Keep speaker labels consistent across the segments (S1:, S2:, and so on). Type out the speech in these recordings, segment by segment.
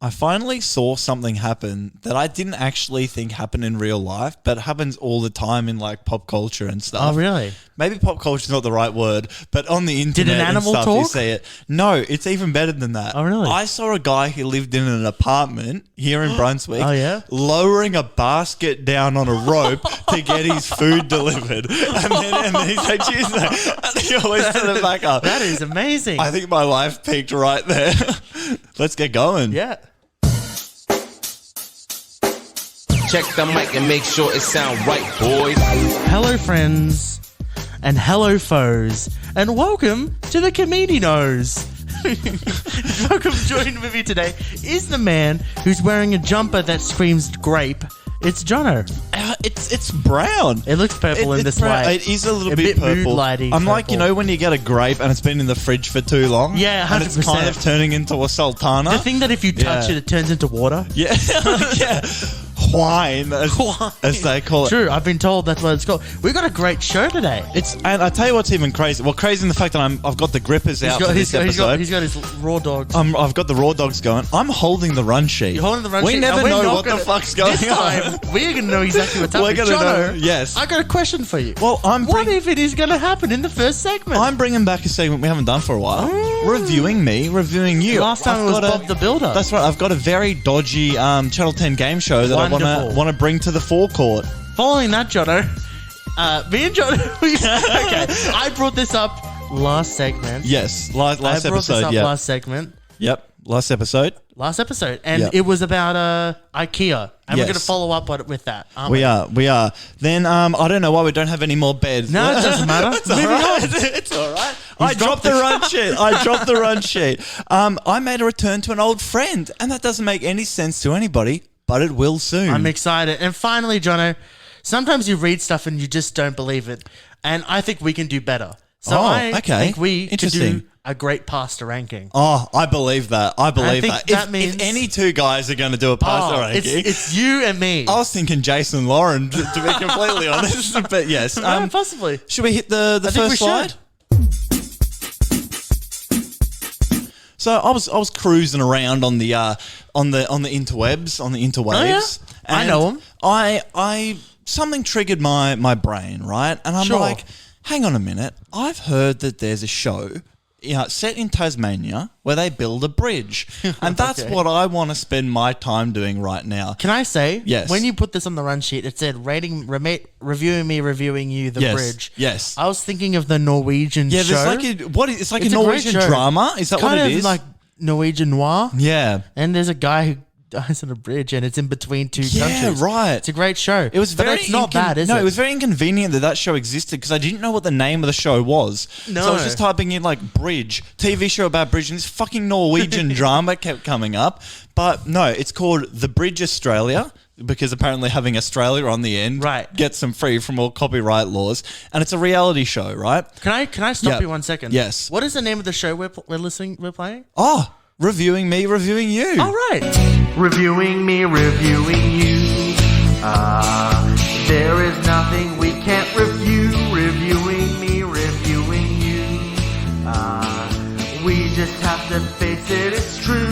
S1: I finally saw something happen that I didn't actually think happened in real life, but happens all the time in like pop culture and stuff.
S2: Oh, really?
S1: Maybe pop culture is not the right word, but on the internet
S2: Did an animal
S1: and stuff, you
S2: talk?
S1: see it. No, it's even better than that.
S2: Oh, really?
S1: I saw a guy who lived in an apartment here in Brunswick.
S2: Oh, yeah?
S1: Lowering a basket down on a rope to get his food delivered. And then he's like, "Cheers," and he always set it back up.
S2: That is amazing.
S1: I think my life peaked right there. Let's get going.
S2: Yeah.
S3: Check the mic and make sure it sound right, boys.
S2: Hello, friends, and hello, foes, and welcome to the Comedinos. Welcome, joining with me today is the man who's wearing a jumper that screams grape. It's Jono.
S1: It's brown.
S2: It looks purple in this
S1: brown.
S2: light.
S1: It is a little bit purple.
S2: mood-lighty
S1: I'm like, you
S2: purple.
S1: know, when you get a grape and it's been in the fridge for too long?
S2: Yeah, 100%.
S1: And it's kind of turning into a sultana.
S2: The thing that if you touch it turns into water.
S1: Yeah. Yeah. Wine, as they call it.
S2: True, I've been told that's what it's called. We've got a great show today.
S1: And I tell you what's even crazy. Well, crazy in the fact that I've got the grippers out for this episode.
S2: He's got his raw dogs.
S1: I've got the raw dogs going. I'm holding the run sheet.
S2: You're holding the run
S1: we
S2: sheet.
S1: never
S2: and we're
S1: know
S2: not
S1: what
S2: gonna,
S1: the fuck's going
S2: this time,
S1: on.
S2: we're going to know exactly what's happening.
S1: We're going to know.
S2: Jono,
S1: Yes.
S2: I got a question for you.
S1: Well,
S2: what if it is going to happen in the first segment?
S1: I'm bringing back a segment we haven't done for a while. Reviewing me, reviewing you.
S2: Last time it was Bob the Builder.
S1: That's right. I've got a very dodgy Channel 10 game show that
S2: Wonderful.
S1: I want to bring to the forecourt.
S2: Following that, Jono, me and Jono, okay, I brought this up last segment.
S1: Yes, last
S2: I brought
S1: episode.
S2: this up
S1: Yeah.
S2: last segment.
S1: Yep. Last episode.
S2: And
S1: Yep.
S2: it was about IKEA, and we're
S1: Yes.
S2: going to follow up with that. Aren't
S1: We are. Then I don't know why we don't have any more beds.
S2: No, it doesn't matter.
S1: It's all right. It's all right. I dropped the run sheet. I made a return to an old friend, and that doesn't make any sense to anybody, but it will soon.
S2: I'm excited. And finally, Jono, sometimes you read stuff and you just don't believe it, and I think we can do better. So I think we could do a great pasta ranking.
S1: Oh, I believe that. I believe
S2: think
S1: that.
S2: that
S1: If
S2: means-
S1: any two guys are going to do a pasta ranking,
S2: it's you and me.
S1: I was thinking Jason Lauren, to be completely honest. But yes.
S2: Possibly.
S1: Should we hit the
S2: I think
S1: first
S2: we
S1: slide?
S2: should.
S1: So I was cruising around on the interwebs,
S2: Oh, yeah? I
S1: and
S2: know 'em.
S1: I something triggered my brain, right? And I'm
S2: Sure.
S1: like, hang on a minute. I've heard that there's a show set in Tasmania where they build a bridge. And that's
S2: Okay.
S1: what I want to spend my time doing right now.
S2: Can I say?
S1: Yes.
S2: When you put this on the run sheet, it said reviewing me, reviewing you, the
S1: Yes,
S2: bridge.
S1: yes.
S2: I was thinking of the Norwegian show.
S1: There's like it's like
S2: It's
S1: a
S2: a great
S1: Norwegian
S2: show.
S1: drama. Is that
S2: It's
S1: what
S2: kind
S1: it
S2: of
S1: is?
S2: like Norwegian noir.
S1: Yeah.
S2: And there's a guy who dies on a bridge, and it's in between two
S1: Yeah,
S2: countries.
S1: right.
S2: It's a great show.
S1: It was
S2: but
S1: very
S2: it's not bad, is it?
S1: No, it was very inconvenient that show existed because I didn't know what the name of the show was.
S2: No.
S1: So I was just typing in like bridge, TV show about bridge, and this fucking Norwegian drama kept coming up. But no, it's called The Bridge Australia because apparently having Australia on the end gets them free from all copyright laws. And it's a reality show, right?
S2: Can I stop
S1: Yeah.
S2: you 1 second?
S1: Yes.
S2: What is the name of the show we're playing?
S1: Oh, reviewing me, reviewing you.
S2: All right. Reviewing me, reviewing you. There is nothing we can't review. Reviewing me, reviewing you. We just have to face it. It's true.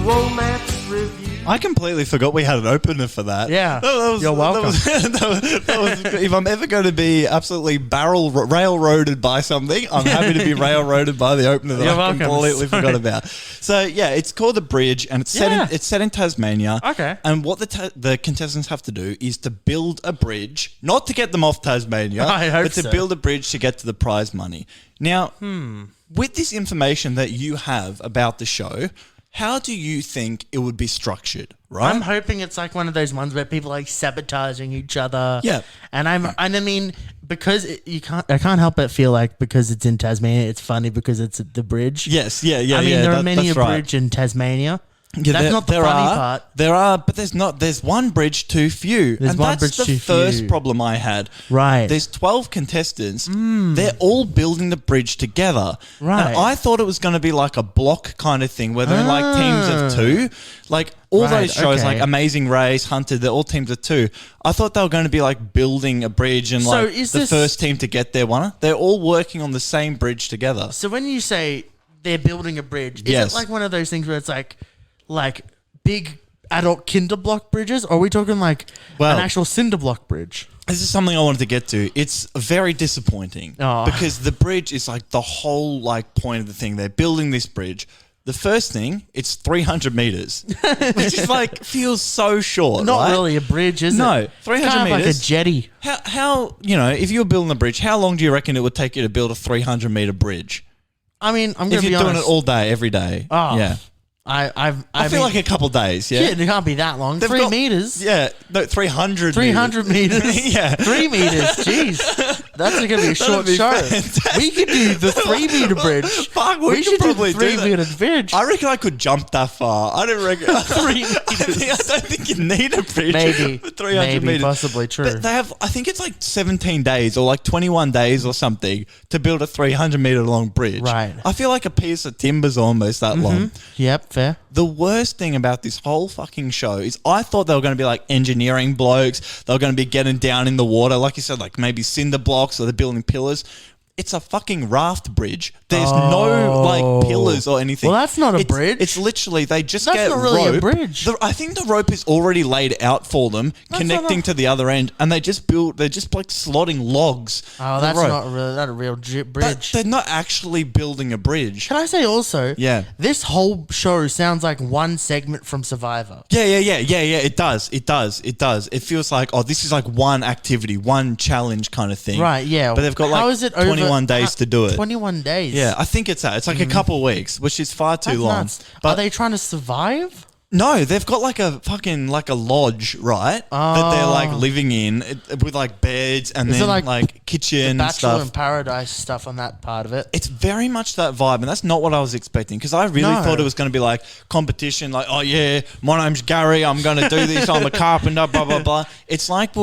S2: Oh, let's review.
S1: I completely forgot we had an opener for that.
S2: Yeah. You're welcome.
S1: That was, if I'm ever going to be absolutely railroaded by something, I'm happy to be railroaded by the opener that
S2: You're
S1: I
S2: welcome.
S1: completely
S2: Sorry.
S1: forgot about. So yeah, it's called The Bridge, and it's set in Tasmania.
S2: Okay.
S1: And what the contestants have to do is to build a bridge, not to get them off Tasmania,
S2: I hope
S1: but to
S2: so.
S1: build a bridge to get to the prize money. Now, with this information that you have about the show, how do you think it would be structured, right?
S2: I'm hoping it's like one of those ones where people are like sabotaging each other.
S1: Yeah.
S2: And I mean, because I can't help but feel like because it's in Tasmania, it's funny because it's at the bridge.
S1: Yes, yeah.
S2: I mean, there are many
S1: that's
S2: a
S1: right.
S2: bridge in Tasmania.
S1: Yeah,
S2: That's not the funny part.
S1: There are, but there's not. There's one bridge too few.
S2: There's
S1: and
S2: one
S1: that's
S2: bridge
S1: the
S2: too
S1: first
S2: few.
S1: problem I had.
S2: Right.
S1: There's 12 contestants. They're all building the bridge together.
S2: Right.
S1: And I thought it was going to be like a block kind of thing where they're in like teams of two. Like all
S2: Right,
S1: those shows,
S2: okay.
S1: like Amazing Race, Hunted, they're all teams of two. I thought they were going to be like building a bridge and
S2: So
S1: like
S2: is
S1: the
S2: this-
S1: first team to get there one. They're all working on the same bridge together.
S2: So when you say they're building a bridge, is
S1: Yes.
S2: it like one of those things where it's like like big adult kinder block bridges, or are we talking like an actual cinder block bridge?
S1: This is something I wanted to get to. It's very disappointing because the bridge is like the whole like point of the thing. They're building this bridge. The first thing, it's 300 meters, which is like feels so short.
S2: Not
S1: right?
S2: really a bridge, is it?
S1: No, 300
S2: kind of
S1: meters.
S2: like a jetty.
S1: How if you were building a bridge, how long do you reckon it would take you to build a 300 meter bridge?
S2: I mean, I'm going to be honest.
S1: If you're doing it all day, every day.
S2: Oh,
S1: yeah.
S2: I
S1: feel like a couple days, yeah?
S2: Shit, it can't be that long. 3 meters.
S1: Yeah, no, 300
S2: 300 meters.
S1: Yeah.
S2: 3 meters. Jeez. That's going to be a short show.
S1: Fantastic.
S2: We could do the 3 meter bridge.
S1: Fuck, we should probably
S2: do 3
S1: that.
S2: meter bridge.
S1: I reckon I could jump that far. I don't reckon.
S2: 3 meters.
S1: I don't think you need a bridge
S2: Maybe.
S1: for 300 meters.
S2: Possibly true.
S1: But they have, I think it's like 17 days or like 21 days or something to build a 300 meter long bridge.
S2: Right.
S1: I feel like a piece of timber's almost that long.
S2: Yep, fair.
S1: The worst thing about this whole fucking show is I thought they were going to be like engineering blokes. They were going to be getting down in the water. Like you said, like maybe cinder blocks or they're building pillars. It's a fucking raft bridge. There's no like pillars or anything.
S2: Well, that's not a bridge.
S1: It's literally they just
S2: That's
S1: get
S2: not really a
S1: rope.
S2: bridge.
S1: I think the rope is already laid out for them, connecting to the other end, and they're just like slotting logs.
S2: Oh, that's not really a real bridge.
S1: But they're not actually building a bridge.
S2: Can I say also?
S1: Yeah.
S2: This whole show sounds like one segment from Survivor.
S1: Yeah. It does. It feels like, this is like one activity, one challenge kind of thing.
S2: Right, yeah.
S1: But they've got like 21 days to do it.
S2: 21 days?
S1: Yeah, I think it's that. It's like a couple of weeks, which is far too long.
S2: Nuts.
S1: But
S2: are they trying to survive?
S1: no, they've got like a fucking like a lodge, right? That they're like living in with like beds and then like kitchen and
S2: Bachelor
S1: stuff.
S2: in Paradise stuff on that part of it.
S1: It's very much that vibe, and that's not what I was expecting because I really thought it was going to be like competition, like, oh yeah, my name's Gary, I'm going to do this, I'm a carpenter, blah blah blah. It's like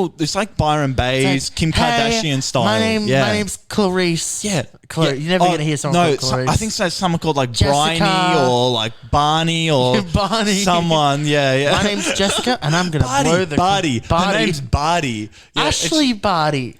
S1: Byron Bay's, Kim Kardashian style.
S2: My name's Clarice.
S1: Yeah.
S2: You're never going to hear someone called Clarice.
S1: I think so. Someone called like
S2: Jessica.
S1: Bryony or like Barney or
S2: Barney.
S1: someone. Yeah.
S2: My name's Jessica, and I'm going to blow the
S1: Barty. Her name's Barty. Yeah,
S2: Ashley Barty.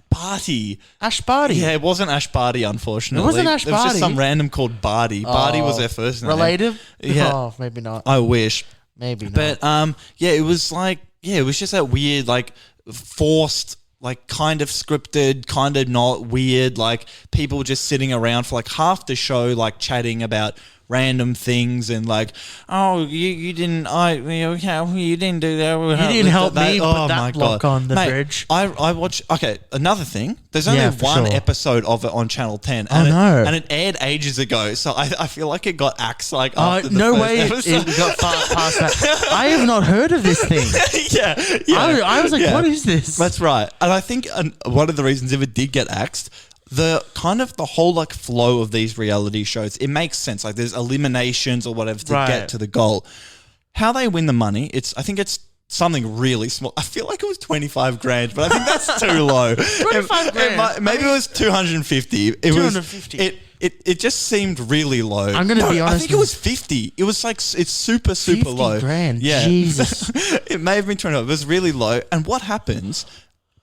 S1: Barty.
S2: Ash Barty.
S1: Yeah, it wasn't Ash Barty, unfortunately.
S2: It wasn't Ash
S1: It was just
S2: Barty.
S1: some random called Barty. Barty was their first name.
S2: Related?
S1: Yeah.
S2: Oh, maybe not.
S1: I wish.
S2: Maybe not.
S1: But it was like, it was just that weird, like forced, like kind of scripted, kind of not weird, like people just sitting around for like half the show, like chatting about random things and like, you didn't do that.
S2: You didn't help me put
S1: Oh
S2: that
S1: my
S2: block
S1: God.
S2: on the
S1: Mate,
S2: bridge.
S1: I watched. Okay, another thing. There's only
S2: Yeah, for
S1: one
S2: sure.
S1: episode of it on Channel 10.
S2: Oh, no.
S1: And it aired ages ago, so I feel like it got axed like after the
S2: no
S1: first
S2: way
S1: episode.
S2: it got far past that. I have not heard of this thing.
S1: yeah.
S2: I was like,
S1: yeah.
S2: what is this?
S1: That's right. And I think one of the reasons if it did get axed, the whole like flow of these reality shows, it makes sense. Like there's eliminations or whatever to get to the goal. How they win the money, I think it's something really small. I feel like it was 25 grand, but I think that's too low.
S2: 25 grand.
S1: Maybe it was 250. It
S2: 250.
S1: was it just seemed really low.
S2: I'm going to be honest.
S1: I think it was 50. It was like it's super
S2: 50
S1: low.
S2: grand.
S1: Yeah.
S2: Jesus.
S1: It may have been 25. It was really low. And what happens?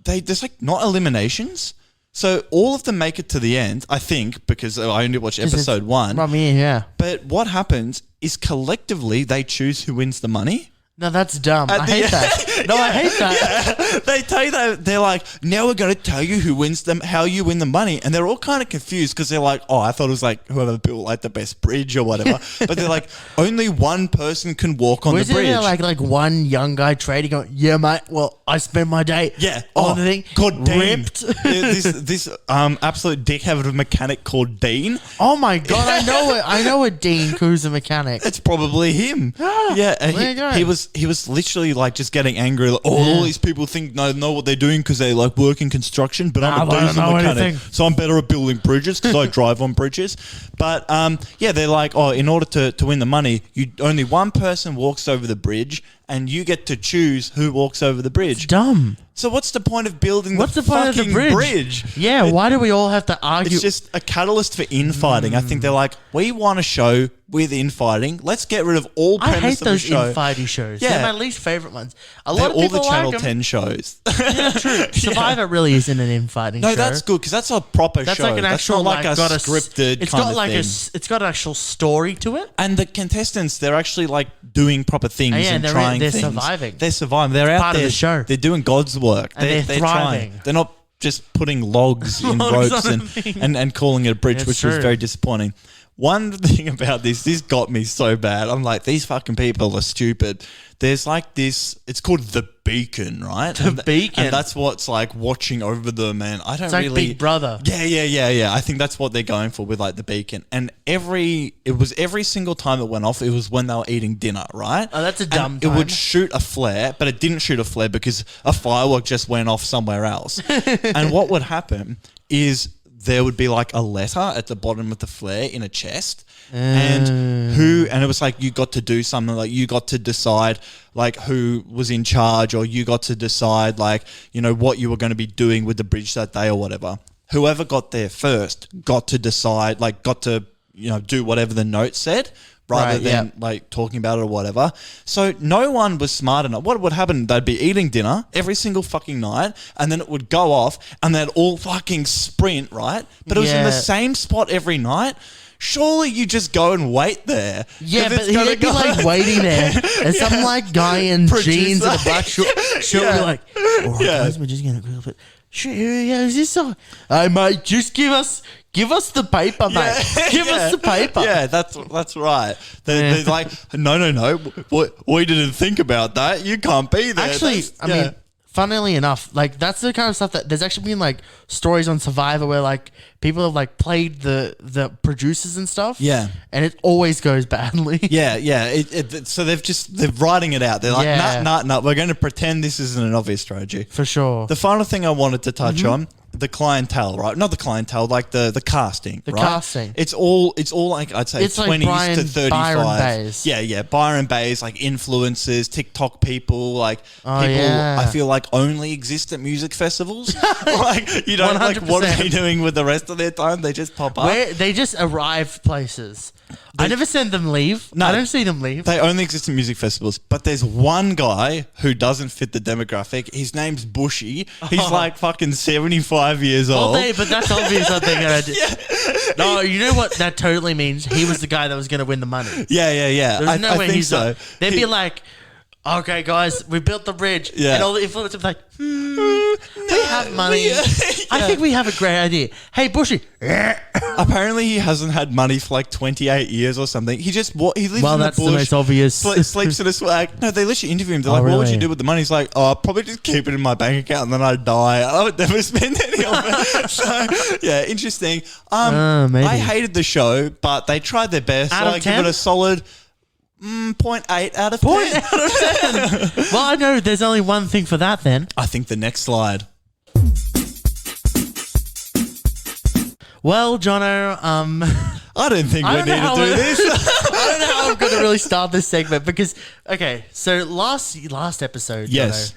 S1: There's like not eliminations. So all of them make it to the end, I think, because I only watched episode 1.
S2: I mean, yeah.
S1: But what happens is collectively they choose who wins the money.
S2: No, that's dumb. I hate that. No, I hate that.
S1: Yeah. They tell you that they're like, now we're going to tell you how you win the money. And they're all kind of confused because they're like, I thought it was like whoever built like the best bridge or whatever. But they're like, only one person can walk on the bridge.
S2: Wasn't there like one young guy trading going, yeah, mate, well, I spend my day on the thing.
S1: Called Dean.
S2: Ripped.
S1: this absolute dickhead of a mechanic called Dean.
S2: Oh my God, I know a Dean who's a mechanic.
S1: It's probably him. Yeah, and he was literally like just getting angry. Like, all these people think know what they're doing because they like work in construction, but I'm a diesel mechanic, so I'm better at building bridges because I drive on bridges. But they're like, in order to win the money, only one person walks over the bridge, and you get to choose who walks over the bridge.
S2: Dumb.
S1: So what's the point of building
S2: What's the point of the
S1: fucking
S2: bridge? Yeah, why do we all have to argue?
S1: It's just a catalyst for infighting. I think they're like, we want a show with infighting. Let's get rid of all
S2: I
S1: premise
S2: hate
S1: of the
S2: those
S1: show.
S2: infighting shows.
S1: Yeah.
S2: They're my least favorite ones. A
S1: They're
S2: lot of
S1: all
S2: people
S1: the Channel
S2: like them.
S1: 10 shows.
S2: Yeah, true. Survivor really isn't an infighting show.
S1: No, that's good because that's a proper
S2: That's
S1: show.
S2: like an actual,
S1: that's not like a
S2: got
S1: scripted
S2: It's
S1: kind
S2: got
S1: of
S2: like
S1: thing.
S2: it's got an actual story to it.
S1: And the contestants, they're actually like doing proper things and
S2: they're
S1: trying
S2: they're
S1: things.
S2: surviving.
S1: They're surviving. They're out
S2: part of
S1: there.
S2: the show.
S1: They're doing God's work.
S2: And they're
S1: trying.
S2: thriving.
S1: They're not just putting logs in
S2: Logs
S1: ropes
S2: on a thing.
S1: and calling it a bridge,
S2: That's
S1: which was
S2: true.
S1: very disappointing. One thing about this got me so bad. I'm like, these fucking people are stupid. There's like this, it's called the Beacon, right?
S2: The Beacon.
S1: And that's what's like watching over them, and I don't
S2: It's like
S1: really...
S2: Big Brother.
S1: Yeah. I think that's what they're going for with like the Beacon. And every single time it went off, it was when they were eating dinner, right?
S2: Oh, that's a
S1: And
S2: dumb
S1: It would
S2: time.
S1: shoot a flare, but it didn't shoot a flare because a firework just went off somewhere else. And what would happen is there would be like a letter at the bottom of the flare in a chest. And it was like you got to do something, like you got to decide like who was in charge, or you got to decide like, you know, what you were going to be doing with the bridge that day or whatever. Whoever got there first got to decide, like got to, you know, do whatever the note said rather than like talking about it or whatever. So no one was smart enough. What would happen? They'd be eating dinner every single fucking night, and then it would go off and they'd all fucking sprint, right? But it was in the same spot every night. Surely you just go and wait there.
S2: Yeah, but he'd be like waiting there, and some like guy in jeans and a black shirt would be like, "All right, guys, we're just gonna grill it. Shit, is this song? Hey, mate, just give us the paper, mate. Give us the paper."
S1: Yeah, that's right. They're like, no. We didn't think about that. You can't be there.
S2: Actually, I mean, funnily enough, like that's the kind of stuff that there's actually been like stories on Survivor where like people have like played the producers and stuff.
S1: Yeah.
S2: And it always goes badly.
S1: Yeah. So they're writing it out. They're like, nah, we're going to pretend this isn't an obvious strategy.
S2: For sure.
S1: The final thing I wanted to touch on, the clientele, right? Not the clientele, like the casting, right?
S2: Casting.
S1: It's all like, I'd say
S2: It's like
S1: 20s to 35.
S2: Byron Bays.
S1: Yeah. Byron Bays, like influencers, TikTok people, like people
S2: yeah.
S1: I feel like only exist at music festivals. Like, you don't like, what are they doing with the rest of their time? They just pop up.
S2: They just arrive places. I never send them leave.
S1: No,
S2: I don't see them leave.
S1: They only exist in music festivals. But there's one guy who doesn't fit the demographic. His name's Bushy. He's like fucking 75 years old.
S2: But that's obvious what they're going to do. No, you know what that totally means? He was the guy that was going to win the money.
S1: Yeah.
S2: There's no way
S1: think
S2: he's
S1: so.
S2: not. They'd be like, okay, guys, we built the bridge.
S1: Yeah.
S2: And all the influencers would be like, we have money. I think we have a great idea. Hey, Bushy.
S1: Apparently he hasn't had money for like 28 years or something. He lives in the bush.
S2: That's the most obvious.
S1: Sleeps in a swag. No, they literally interview him. They're like, what would you do with the money? He's like, I'll probably just keep it in my bank account and then I'd die. I would never spend any of it. So, yeah, interesting.
S2: Maybe.
S1: I hated the show, but they tried their best.
S2: Out of
S1: I give
S2: 10?
S1: it a solid 0.8 out of 10.
S2: Well, I know there's only one thing for that then.
S1: I think the next slide.
S2: Well, Jono,
S1: I don't think we need to do this.
S2: I don't know how I'm going to really start this segment because, okay, so last episode,
S1: Yes.
S2: Jono,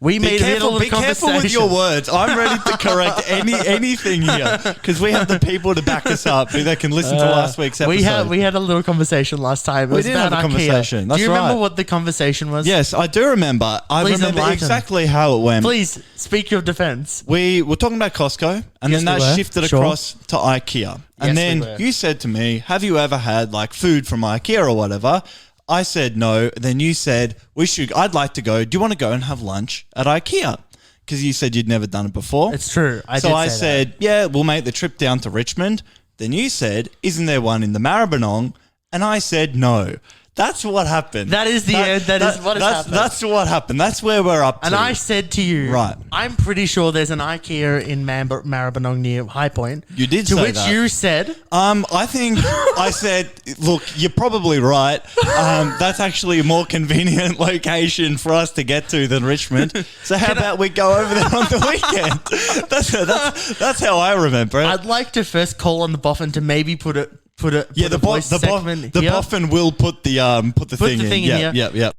S2: we made a little
S1: Be careful with your words. I'm ready to correct anything here because we have the people to back us up who they can listen to last week's episode.
S2: We had a little conversation last time. It was
S1: did
S2: about
S1: have a
S2: Ikea.
S1: conversation. That's
S2: Do you remember
S1: right.
S2: what the conversation was?
S1: Yes, I do remember. I
S2: Please
S1: remember
S2: enlighten.
S1: exactly how it went.
S2: Please speak your defense.
S1: We were talking about Costco, and
S2: Yes,
S1: then
S2: we
S1: that
S2: were.
S1: shifted
S2: Sure.
S1: across to IKEA. And
S2: Yes, we were.
S1: then you said to me, have you ever had like food from IKEA or whatever? I said no. Then you said, I'd like to go. Do you want to go and have lunch at IKEA? Because you said you'd never done it before.
S2: It's true. I
S1: said, yeah, we'll make the trip down to Richmond. Then you said, isn't there one in the Maribyrnong? And I said, no. That's what happened.
S2: That is the end. That is what has happened.
S1: That's what happened. That's where we're up to.
S2: And I said to you,
S1: Right.
S2: I'm pretty sure there's an IKEA in Maribyrnong near High Point.
S1: You did
S2: to
S1: say
S2: which
S1: that.
S2: you said,
S1: I think I said, look, you're probably right. That's actually a more convenient location for us to get to than Richmond. So how about we go over there on the weekend? That's how I remember it.
S2: I'd like to first call on the boffin to maybe put a
S1: Yeah, the
S2: voice segment here.
S1: boffin will put the thing in.
S2: here.
S1: Yep.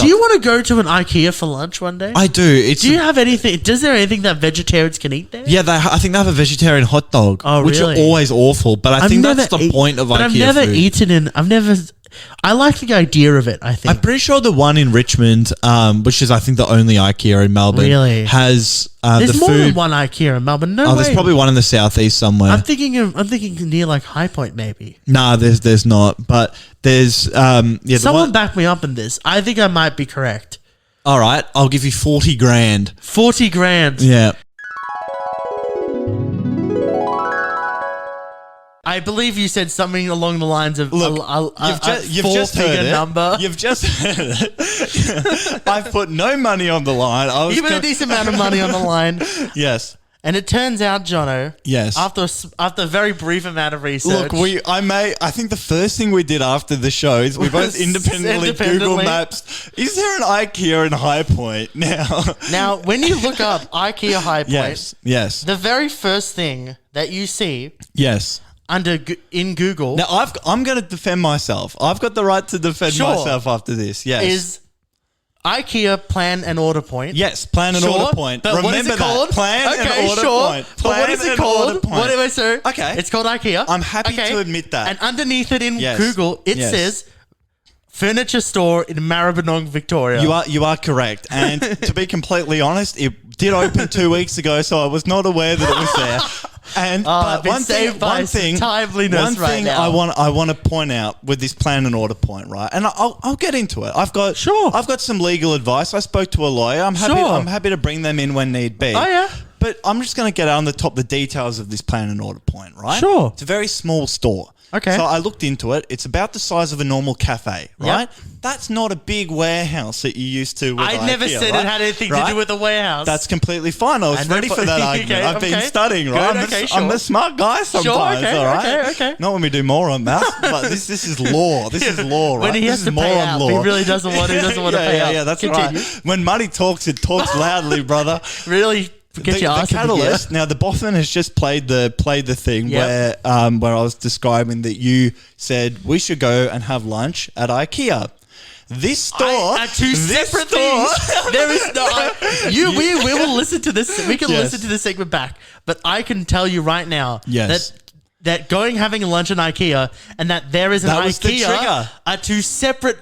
S2: Do you want to go to an IKEA for lunch one day?
S1: I do.
S2: Do you have anything? Does there anything that vegetarians can eat there?
S1: Yeah, I think they have a vegetarian hot dog, which
S2: really?
S1: are always awful. But I think that's the point of IKEA
S2: I've never
S1: food.
S2: eaten in. I like the idea of it, I think.
S1: I'm pretty sure the one in Richmond, which is I think the only IKEA in Melbourne,
S2: Really?
S1: has
S2: There's
S1: the
S2: more
S1: food.
S2: than one IKEA in Melbourne. No way.
S1: There's probably one in the southeast somewhere.
S2: I'm thinking near like High Point maybe.
S1: Nah, there's not. But there's the
S2: Someone
S1: one.
S2: back me up in this. I think I might be correct.
S1: All right, I'll give you 40 grand.
S2: 40 grand.
S1: Yeah.
S2: I believe you said something along the lines of
S1: Look,
S2: you've just heard it. Number.
S1: You've just heard it. I've put no money on the line.
S2: You put a decent amount of money on the line.
S1: Yes.
S2: And it turns out, Jono.
S1: Yes.
S2: After a very brief amount of research.
S1: Look, I think the first thing we did after the show is we both independently Google Maps. Is there an IKEA in High Point now?
S2: Now, when you look up IKEA High Point,
S1: yes,
S2: the very first thing that you see,
S1: yes,
S2: in Google.
S1: Now I'm going to defend myself. I've got the right to defend myself after this. Yes,
S2: is IKEA plan and order point.
S1: Yes, plan and order point.
S2: But what is it called?
S1: Plan and order point.
S2: But what is it called?
S1: Okay.
S2: It's called IKEA.
S1: I'm happy to admit that.
S2: And underneath it in Google, it says furniture store in Maribyrnong, Victoria.
S1: You are correct. And to be completely honest, it did open 2 weeks ago, so I was not aware that it was there. And but one thing I want to point out with this plan and order point, right? And I'll get into it. I've got some legal advice. I spoke to a lawyer. I'm happy to bring them in when need be.
S2: Oh yeah.
S1: But I'm just going to get on the top the details of this plan and order point, right?
S2: Sure.
S1: It's a very small store.
S2: Okay.
S1: So I looked into it. It's about the size of a normal cafe, right?
S2: Yep.
S1: That's not a big warehouse that you used to with
S2: I never
S1: IKEA,
S2: said it had anything to do with a warehouse.
S1: That's completely fine. I was ready for that argument. I've been studying, right? I'm a smart guy sometimes, all right?
S2: Okay.
S1: Not when we do moron math, but this is law. This is law, right?
S2: When he has to pay out, he really doesn't want to pay out.
S1: Yeah, that's right. When money talks, it talks loudly, brother.
S2: Really?
S1: The catalyst. Now the Boffin has just played the thing where I was describing that you said we should go and have lunch at IKEA. This store
S2: are two separate things. There is no. We will listen to this. We can listen to this segment back, but I can tell you right now that having lunch in IKEA and that there is an IKEA are two separate.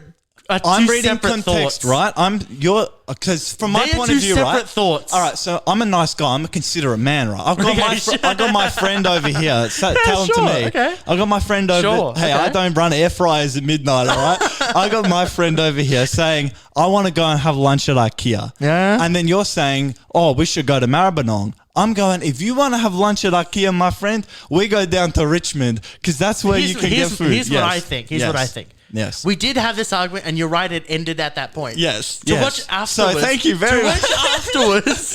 S1: I'm reading context, right? Because from my point of view, right?
S2: Separate thoughts.
S1: All right, so I'm a nice guy. I'm a considerate man, right? I've got my friend over here. Tell him to me.
S2: Okay.
S1: I got my friend over. Hey, I don't run air fryers at midnight. All right. I got my friend over here saying I want to go and have lunch at IKEA.
S2: Yeah.
S1: And then you're saying, oh, we should go to Maribyrnong. I'm going, if you want to have lunch at IKEA, my friend, we go down to Richmond because that's where you can get food.
S2: Here's what I think. What I think.
S1: Yes.
S2: We did have this argument, and you're right, it ended at that point.
S1: Yes.
S2: To watch afterwards.
S1: So thank you very much.
S2: Afterwards,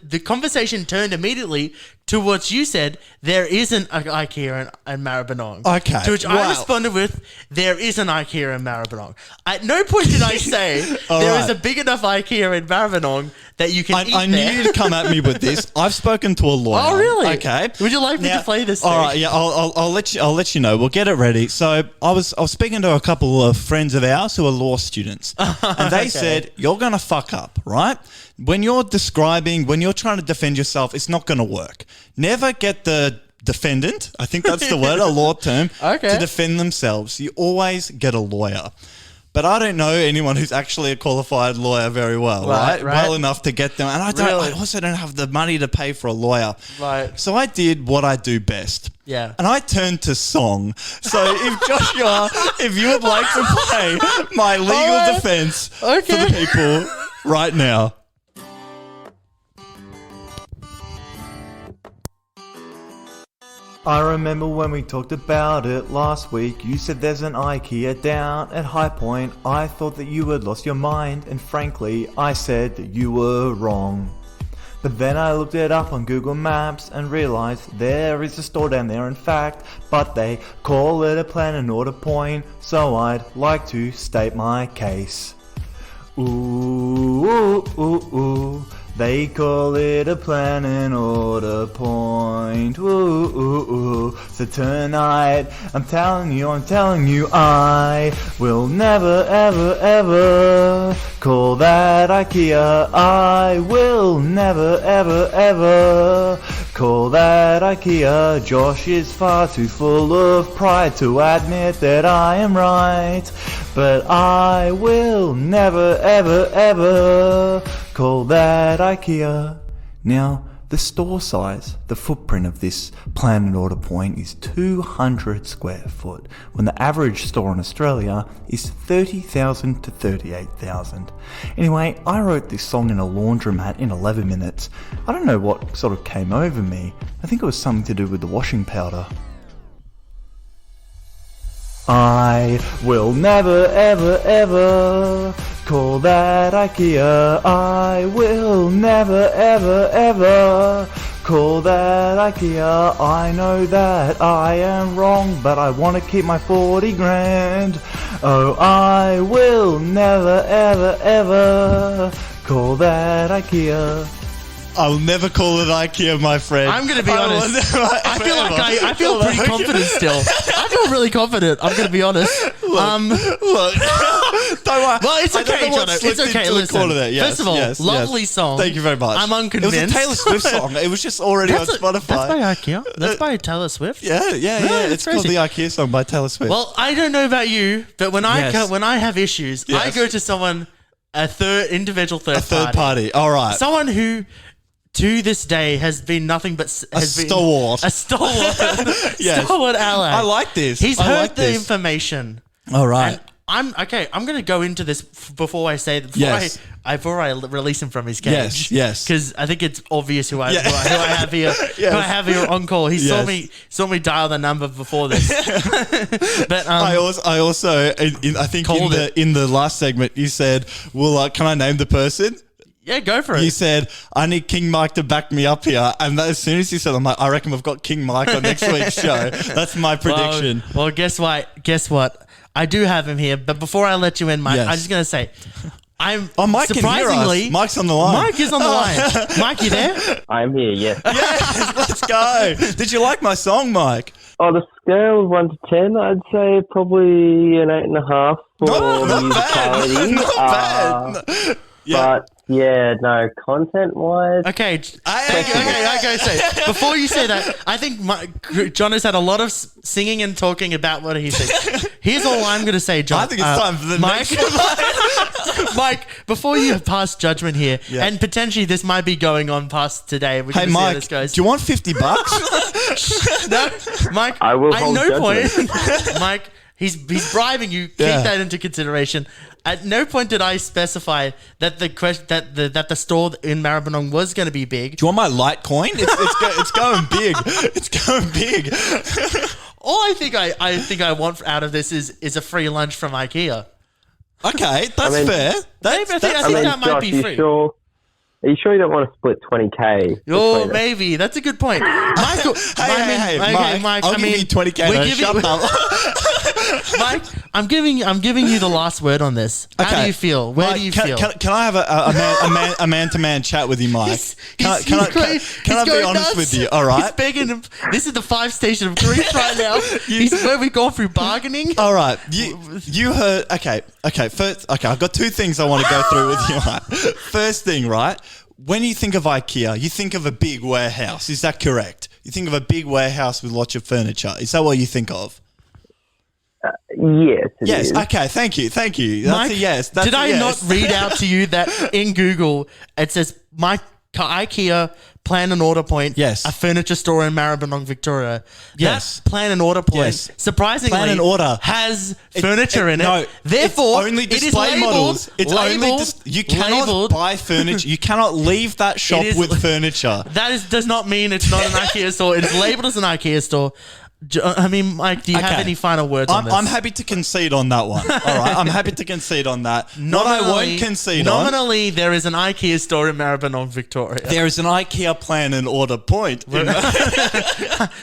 S2: the conversation turned immediately to what you said. There isn't an IKEA in Maribyrnong.
S1: Okay.
S2: To which I responded with, there is an IKEA in Maribyrnong. At no point did I say there is a big enough IKEA in Maribyrnong that you can eat there.
S1: I knew you'd come at me with this. I've spoken to a lawyer.
S2: Oh, really?
S1: Okay.
S2: Would you like me to play this?
S1: All right. Yeah. I'll let you know. We'll get it ready. So I was speaking to a couple of friends of ours who are law students, and they said you're gonna fuck up, right? When you're trying to defend yourself, it's not gonna work. Never get the defendant, I think that's the word, a law term, to defend themselves. You always get a lawyer. But I don't know anyone who's actually a qualified lawyer very well, right? Well enough to get them. And I also don't have the money to pay for a lawyer.
S2: Right.
S1: So I did what I do best.
S2: Yeah.
S1: And I turned to song. So if Joshua, if you would like to play my legal defense for the people right now. I remember when we talked about it last week, you said there's an IKEA down at High Point. I thought that you had lost your mind, and frankly, I said that you were wrong. But then I looked it up on Google Maps and realized there is a store down there in fact, but they call it a plan and order point, so I'd like to state my case. Ooh, ooh, ooh, ooh. They call it a plan and order point. Ooh, ooh, ooh. So tonight, I'm telling you, I will never, ever, ever call that IKEA. I will never, ever, ever call that IKEA. Josh is far too full of pride to admit that I am right. But I will never, ever, ever call that IKEA. Now, the store size, the footprint of this plan and order point is 200 square foot, when the average store in Australia is 30,000 to 38,000. Anyway, I wrote this song in a laundromat in 11 minutes. I don't know what sort of came over me. I think it was something to do with the washing powder. I will never, ever, ever call that IKEA. I will never, ever, ever call that IKEA. I know that I am wrong, but I want to keep my 40 grand. Oh, I will never, ever, ever call that IKEA. I'll never call it IKEA, my friend.
S2: I'm going to be honest. I feel pretty confident still. I feel really confident. I'm going to be honest.
S1: Look, don't worry.
S2: Well, it's okay, Jono. It's okay. Listen. First of all, lovely song.
S1: Thank you very much.
S2: I'm unconvinced.
S1: It was a Taylor Swift song. It was just already on Spotify.
S2: That's by IKEA. That's by Taylor Swift.
S1: Yeah. It's called the IKEA song by Taylor Swift.
S2: Well, I don't know about you, but when I have issues, I go to someone, a third
S1: party. All right.
S2: Someone who, to this day, has been nothing but
S1: stalwart.
S2: A stalwart.
S1: Yes.
S2: Stalwart ally.
S1: I like this.
S2: He's heard the information.
S1: All right.
S2: And I'm going to go into this before I say that. Before I release him from his cage.
S1: Yes.
S2: Because I think it's obvious who I have here. Who I have here on call. He saw me dial the number before this. But
S1: I also I think in the last segment you said, "Well, can I name the person?"
S2: Yeah, go for it.
S1: You said, I need King Mike to back me up here. And as soon as you said, I'm like, I reckon we've got King Mike on next week's show. That's my prediction.
S2: Well, guess what? I do have him here. But before I let you in, Mike, I'm just going to say,
S1: Mike
S2: surprisingly,
S1: can hear us. Mike's on the line.
S2: Mike is on the line. Mike, you there?
S4: I'm here, yes.
S1: Yes, let's go. Did you like my song, Mike?
S4: On a scale of 1 to 10, I'd say probably an 8.5 for musicality.
S1: Not bad.
S4: But yeah, no, content-wise.
S2: Okay. So before you say that, I think John has had a lot of singing and talking about what he thinks. Here's all I'm going to say, John.
S1: I think it's time for the next one.
S2: Mike, before you pass judgment here, and potentially this might be going on past today.
S1: Hey, Mike, how this goes. Do you want $50?
S2: No, Mike.
S4: I will hold judgment.
S2: Mike, he's bribing you. Keep that into consideration. At no point did I specify that the store in Maribyrnong was going to be big.
S1: Do you want my Litecoin? It's going big. It's going big.
S2: All I think I want out of this is a free lunch from IKEA.
S1: Okay, that's fair. I think
S2: that might be free.
S4: Are you sure you don't want to split 20K?
S2: Oh, maybe. That's a good point. Michael,
S1: hey, Mike. I'll give you 20K. Shut up.
S2: Mike, I'm giving you the last word on this. How do you feel? Where do you feel?
S1: Can I have a man-to-man chat with you, Mike? Can I be honest with you? All right.
S2: He's begging him. This is the 5 station of grief right now. Where we've gone through bargaining.
S1: All right. You heard. Okay. First, I've got 2 things I want to go through with you. Right? First thing, right? When you think of IKEA, you think of a big warehouse. Is that correct? You think of a big warehouse with lots of furniture. Is that what you think of?
S4: Yes.
S1: Yes. Okay. Thank you. That's
S2: Mike,
S1: a yes.
S2: Did I not read out to you that in Google it says IKEA plan and order point?
S1: Yes.
S2: A furniture store in Maribyrnong, Victoria.
S1: Yes.
S2: That plan and order point, surprisingly,
S1: plan and order
S2: has furniture in it. No,
S1: it's
S2: therefore,
S1: only display models. It's only you cannot buy furniture. You cannot leave that shop with furniture.
S2: That does not mean it's not an IKEA store. It's labeled as an IKEA store. I mean, Mike, do you have any final words on this?
S1: I'm happy to concede on that one. All right, I'm happy to concede on that. What I won't concede on...
S2: Nominally, there is an IKEA store in Maribyrnong, Victoria.
S1: There is an IKEA plan and order point.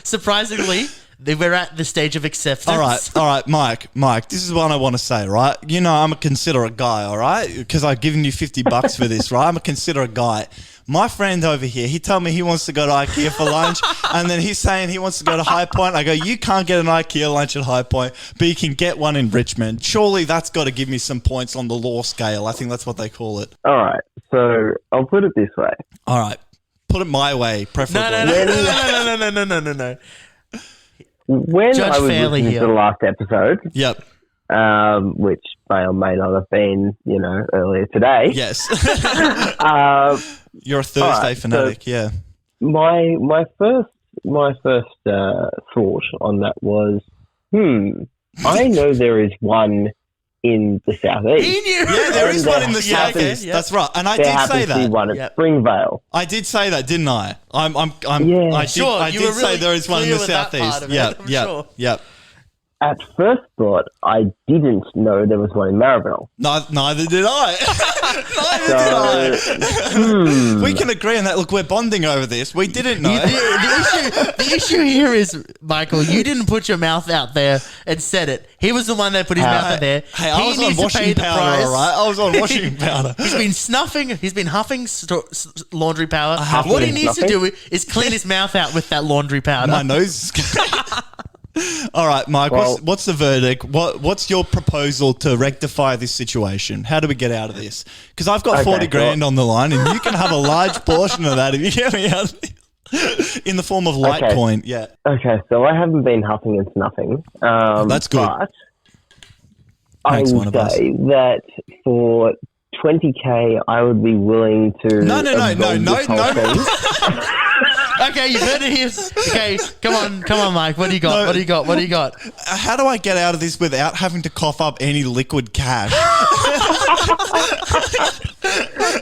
S2: Surprisingly, we're at the stage of acceptance.
S1: All right, Mike, this is what I want to say, right? You know, I'm a considerate guy, all right? Because I've given you $50 for this, right? I'm a considerate guy. My friend over here, he told me he wants to go to Ikea for lunch, and then he's saying he wants to go to High Point. I go, you can't get an Ikea lunch at High Point, but you can get one in Richmond. Surely that's got to give me some points on the law scale. I think that's what they call it.
S4: All right. So I'll put it this way.
S1: All right. Put it my way, preferably.
S2: No.
S4: When
S2: Judge
S4: I was
S2: fairly
S4: listening
S2: here.
S4: to the last episode,
S1: Yep.
S4: which may or may not have been, earlier today.
S1: Yes.
S4: You're
S1: a Thursday fanatic, yeah.
S4: My first thought on that was, I know there is one in the southeast.
S2: He knew.
S1: Yeah, there is one in the southeast.
S2: Yep.
S1: That's right, and I
S4: There
S1: did
S4: happens
S1: say
S4: to be
S1: that.
S4: one at Springvale.
S1: I did say that, didn't I?
S4: Yeah.
S1: I
S2: Sure, you
S1: did
S2: were
S1: say
S2: really
S1: there is one in the
S2: clear with that part
S1: southeast.
S2: of it,
S1: Yep,
S2: I'm
S1: yep,
S2: sure.
S1: yep.
S4: At first thought, I didn't know there was one in Maribyrnong.
S1: Neither did I. Neither did I. We can agree on that. Look, we're bonding over this. We didn't know.
S2: The issue here is, Michael, you didn't put your mouth out there and said it. He was the one that put his mouth out there.
S1: Hey, I was on
S2: needs to pay
S1: washing
S2: the
S1: powder,
S2: price.
S1: all right? I was on washing powder.
S2: He's been huffing laundry powder.
S1: Huffing
S2: What he
S1: and
S2: needs to do is clean his mouth out with that laundry powder.
S1: My nose is all right, Mike,
S4: Well-
S1: what's the verdict? What's your proposal to rectify this situation? How do we get out of this? Because I've got 40 grand on the line, and you can have a large portion of that if you get me out of this. In the form of Litecoin,
S4: Okay.
S1: yeah.
S4: Okay, so I haven't been huffing and snuffing.
S1: That's good.
S4: But
S1: Makes
S4: I
S1: one
S4: would
S1: of us.
S4: say that for 20K, I would be willing to.
S1: No.
S4: absolve this whole thing.
S2: Okay, you've heard it here. Okay, come on, Mike. What do you got?
S1: No.
S2: What do you got?
S1: How do I get out of this without having to cough up any liquid cash?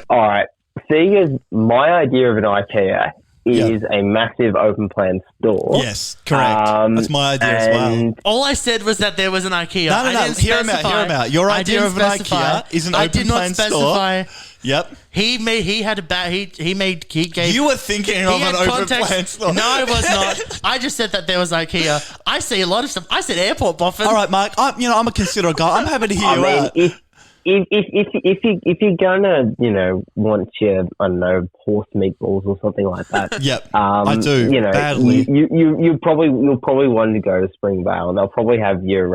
S4: All right. Seeing as my idea of an IKEA is a massive open plan store.
S1: Yes, correct. That's my idea as well.
S4: and
S2: All I said was that there was an IKEA.
S1: No,
S2: I didn't
S1: hear him
S2: specify.
S1: out. Your
S2: I
S1: idea
S2: didn't
S1: of an
S2: specify.
S1: IKEA is an
S2: I
S1: open
S2: did not
S1: plan
S2: specify.
S1: store. Yep.
S2: He gave.
S1: You were thinking of an open plan store.
S2: No, I was not. I just said that there was IKEA. I see a lot of stuff. I said airport boffin.
S1: All right, Mike. I'm a considerate guy. I'm happy to hear you out.
S4: if you're gonna, want your, I don't know, horse meatballs or something like that.
S1: Yep, I do. Badly.
S4: You'll probably want to go to Springvale, and they'll probably have your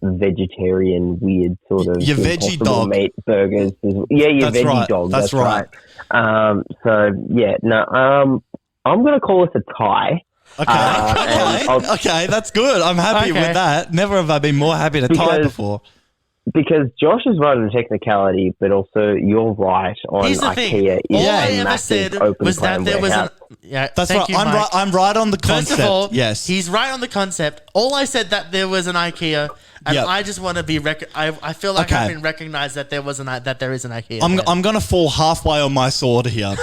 S4: vegetarian weird sort of
S1: Your veggie
S4: Impossible
S1: dog
S4: meat burgers. Yeah, your
S1: That's
S4: veggie
S1: right.
S4: dog.
S1: That's right.
S4: I'm gonna call it a tie.
S1: Okay, that's good. I'm happy with that. Never have I been more happy to tie before.
S4: Because Josh is right on the technicality, but also you're right on
S2: Here's the thing.
S4: IKEA.
S2: All
S4: is
S2: I
S4: a
S2: ever
S4: massive
S2: said
S4: open
S2: was
S4: plan
S2: that there was an.
S4: warehouse.
S2: Yeah,
S1: That's
S2: thank
S1: right.
S2: you, Mike.
S1: I'm right on the concept.
S2: First of all,
S1: yes,
S2: he's right on the concept. All I said that there was an IKEA, and
S1: Yep.
S2: I just want to be. I feel like
S1: Okay.
S2: I've been recognized that there there is an IKEA.
S1: I'm going to fall halfway on my sword here.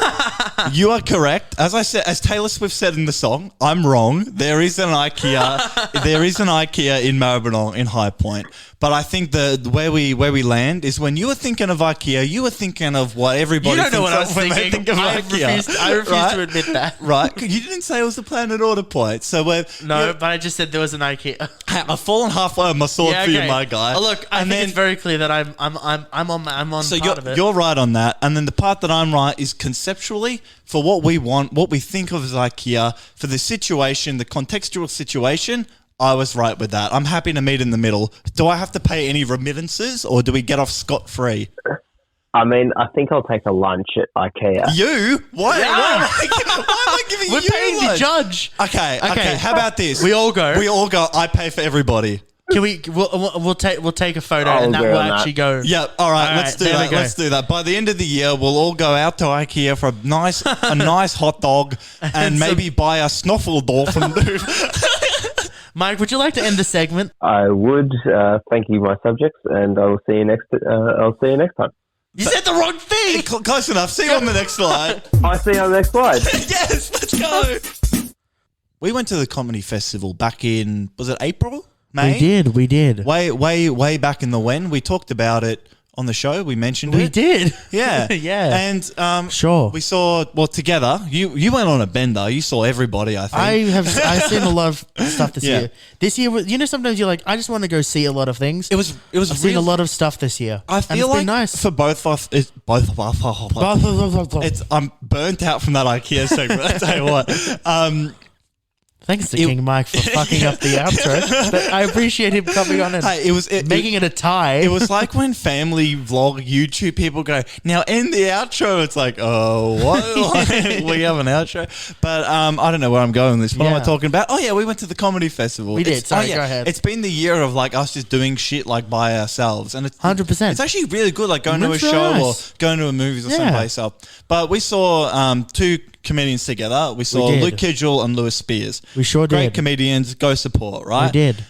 S1: You are correct. As I said, as Taylor Swift said in the song, I'm wrong. There is an IKEA. There is an IKEA in Maribyrnong in High Point. But I think where we land is when you were thinking of IKEA, you were thinking of what everybody.
S2: You don't know what I was
S1: when they
S2: thinking.
S1: think of
S2: I
S1: IKEA.
S2: refuse to admit that.
S1: Right? You didn't say it was the Planet Order point. So
S2: No, but I just said there was an IKEA.
S1: I've fallen halfway on my sword for you, my guy.
S2: Oh, look, I think it's very clear that I'm on
S1: So
S2: part of it.
S1: you're right on that, and then the part that I'm right is conceptually for what we want, what we think of as IKEA for the situation, the contextual situation. I was right with that. I'm happy to meet in the middle. Do I have to pay any remittances, or do we get off scot-free?
S4: I mean, I think I'll take a lunch at IKEA.
S1: You? Why am I giving
S2: We're
S1: you
S2: paying
S1: lunch?
S2: the judge.
S1: Okay. How about this?
S2: We all go.
S1: I pay for everybody.
S2: Can we? We'll take a photo,
S4: I'll
S2: and that
S4: agree
S2: will
S4: on that.
S2: actually go.
S1: Yeah, all right, let's do
S2: there we
S1: that.
S2: go.
S1: Let's do that. By the end of the year, we'll all go out to IKEA for a nice hot dog and maybe buy a Snoffeldorf.
S2: Mike, would you like to end the segment?
S4: I would. Thank you, my subjects, and I will see you next. I'll see you next time.
S2: You said the wrong thing.
S1: Close enough. See you on the next slide.
S4: I see you on the next slide.
S1: Yes, let's go. We went to the comedy festival back in, was it April? May?
S2: We did.
S1: Way back in the when. We talked about it on the show. We mentioned
S2: We
S1: it.
S2: did.
S1: Yeah.
S2: Yeah.
S1: And
S2: Sure.
S1: we saw, together. You went on a bender. You saw everybody, I think.
S2: I've seen a lot of stuff this
S1: Yeah.
S2: year. This year, sometimes you're like, I just want to go see a lot of things.
S1: It was
S2: I've seen a lot of stuff this year.
S1: I feel
S2: and it's
S1: like
S2: been nice.
S1: for both of us, I'm burnt out from that IKEA segment. I tell you what.
S2: Thanks to King Mike for fucking up the outro. But I appreciate him coming on and making it a tie.
S1: It was like when family vlog YouTube people go, now end the outro. It's like, oh, what? We have an outro. But I don't know where I'm going with this. What am I talking about? Oh, yeah, we went to the comedy festival.
S2: We did. Sorry, go ahead.
S1: It's been the year of like us just doing shit like by ourselves. And it's
S2: 100%.
S1: It's actually really good, like going to a
S2: It's
S1: show
S2: nice.
S1: or going to a movies or someplace else. But we saw two comedians together. We saw Luke Kidgel and Lewis Spears.
S2: We sure did.
S1: Great comedians. Go support, right?
S2: We did.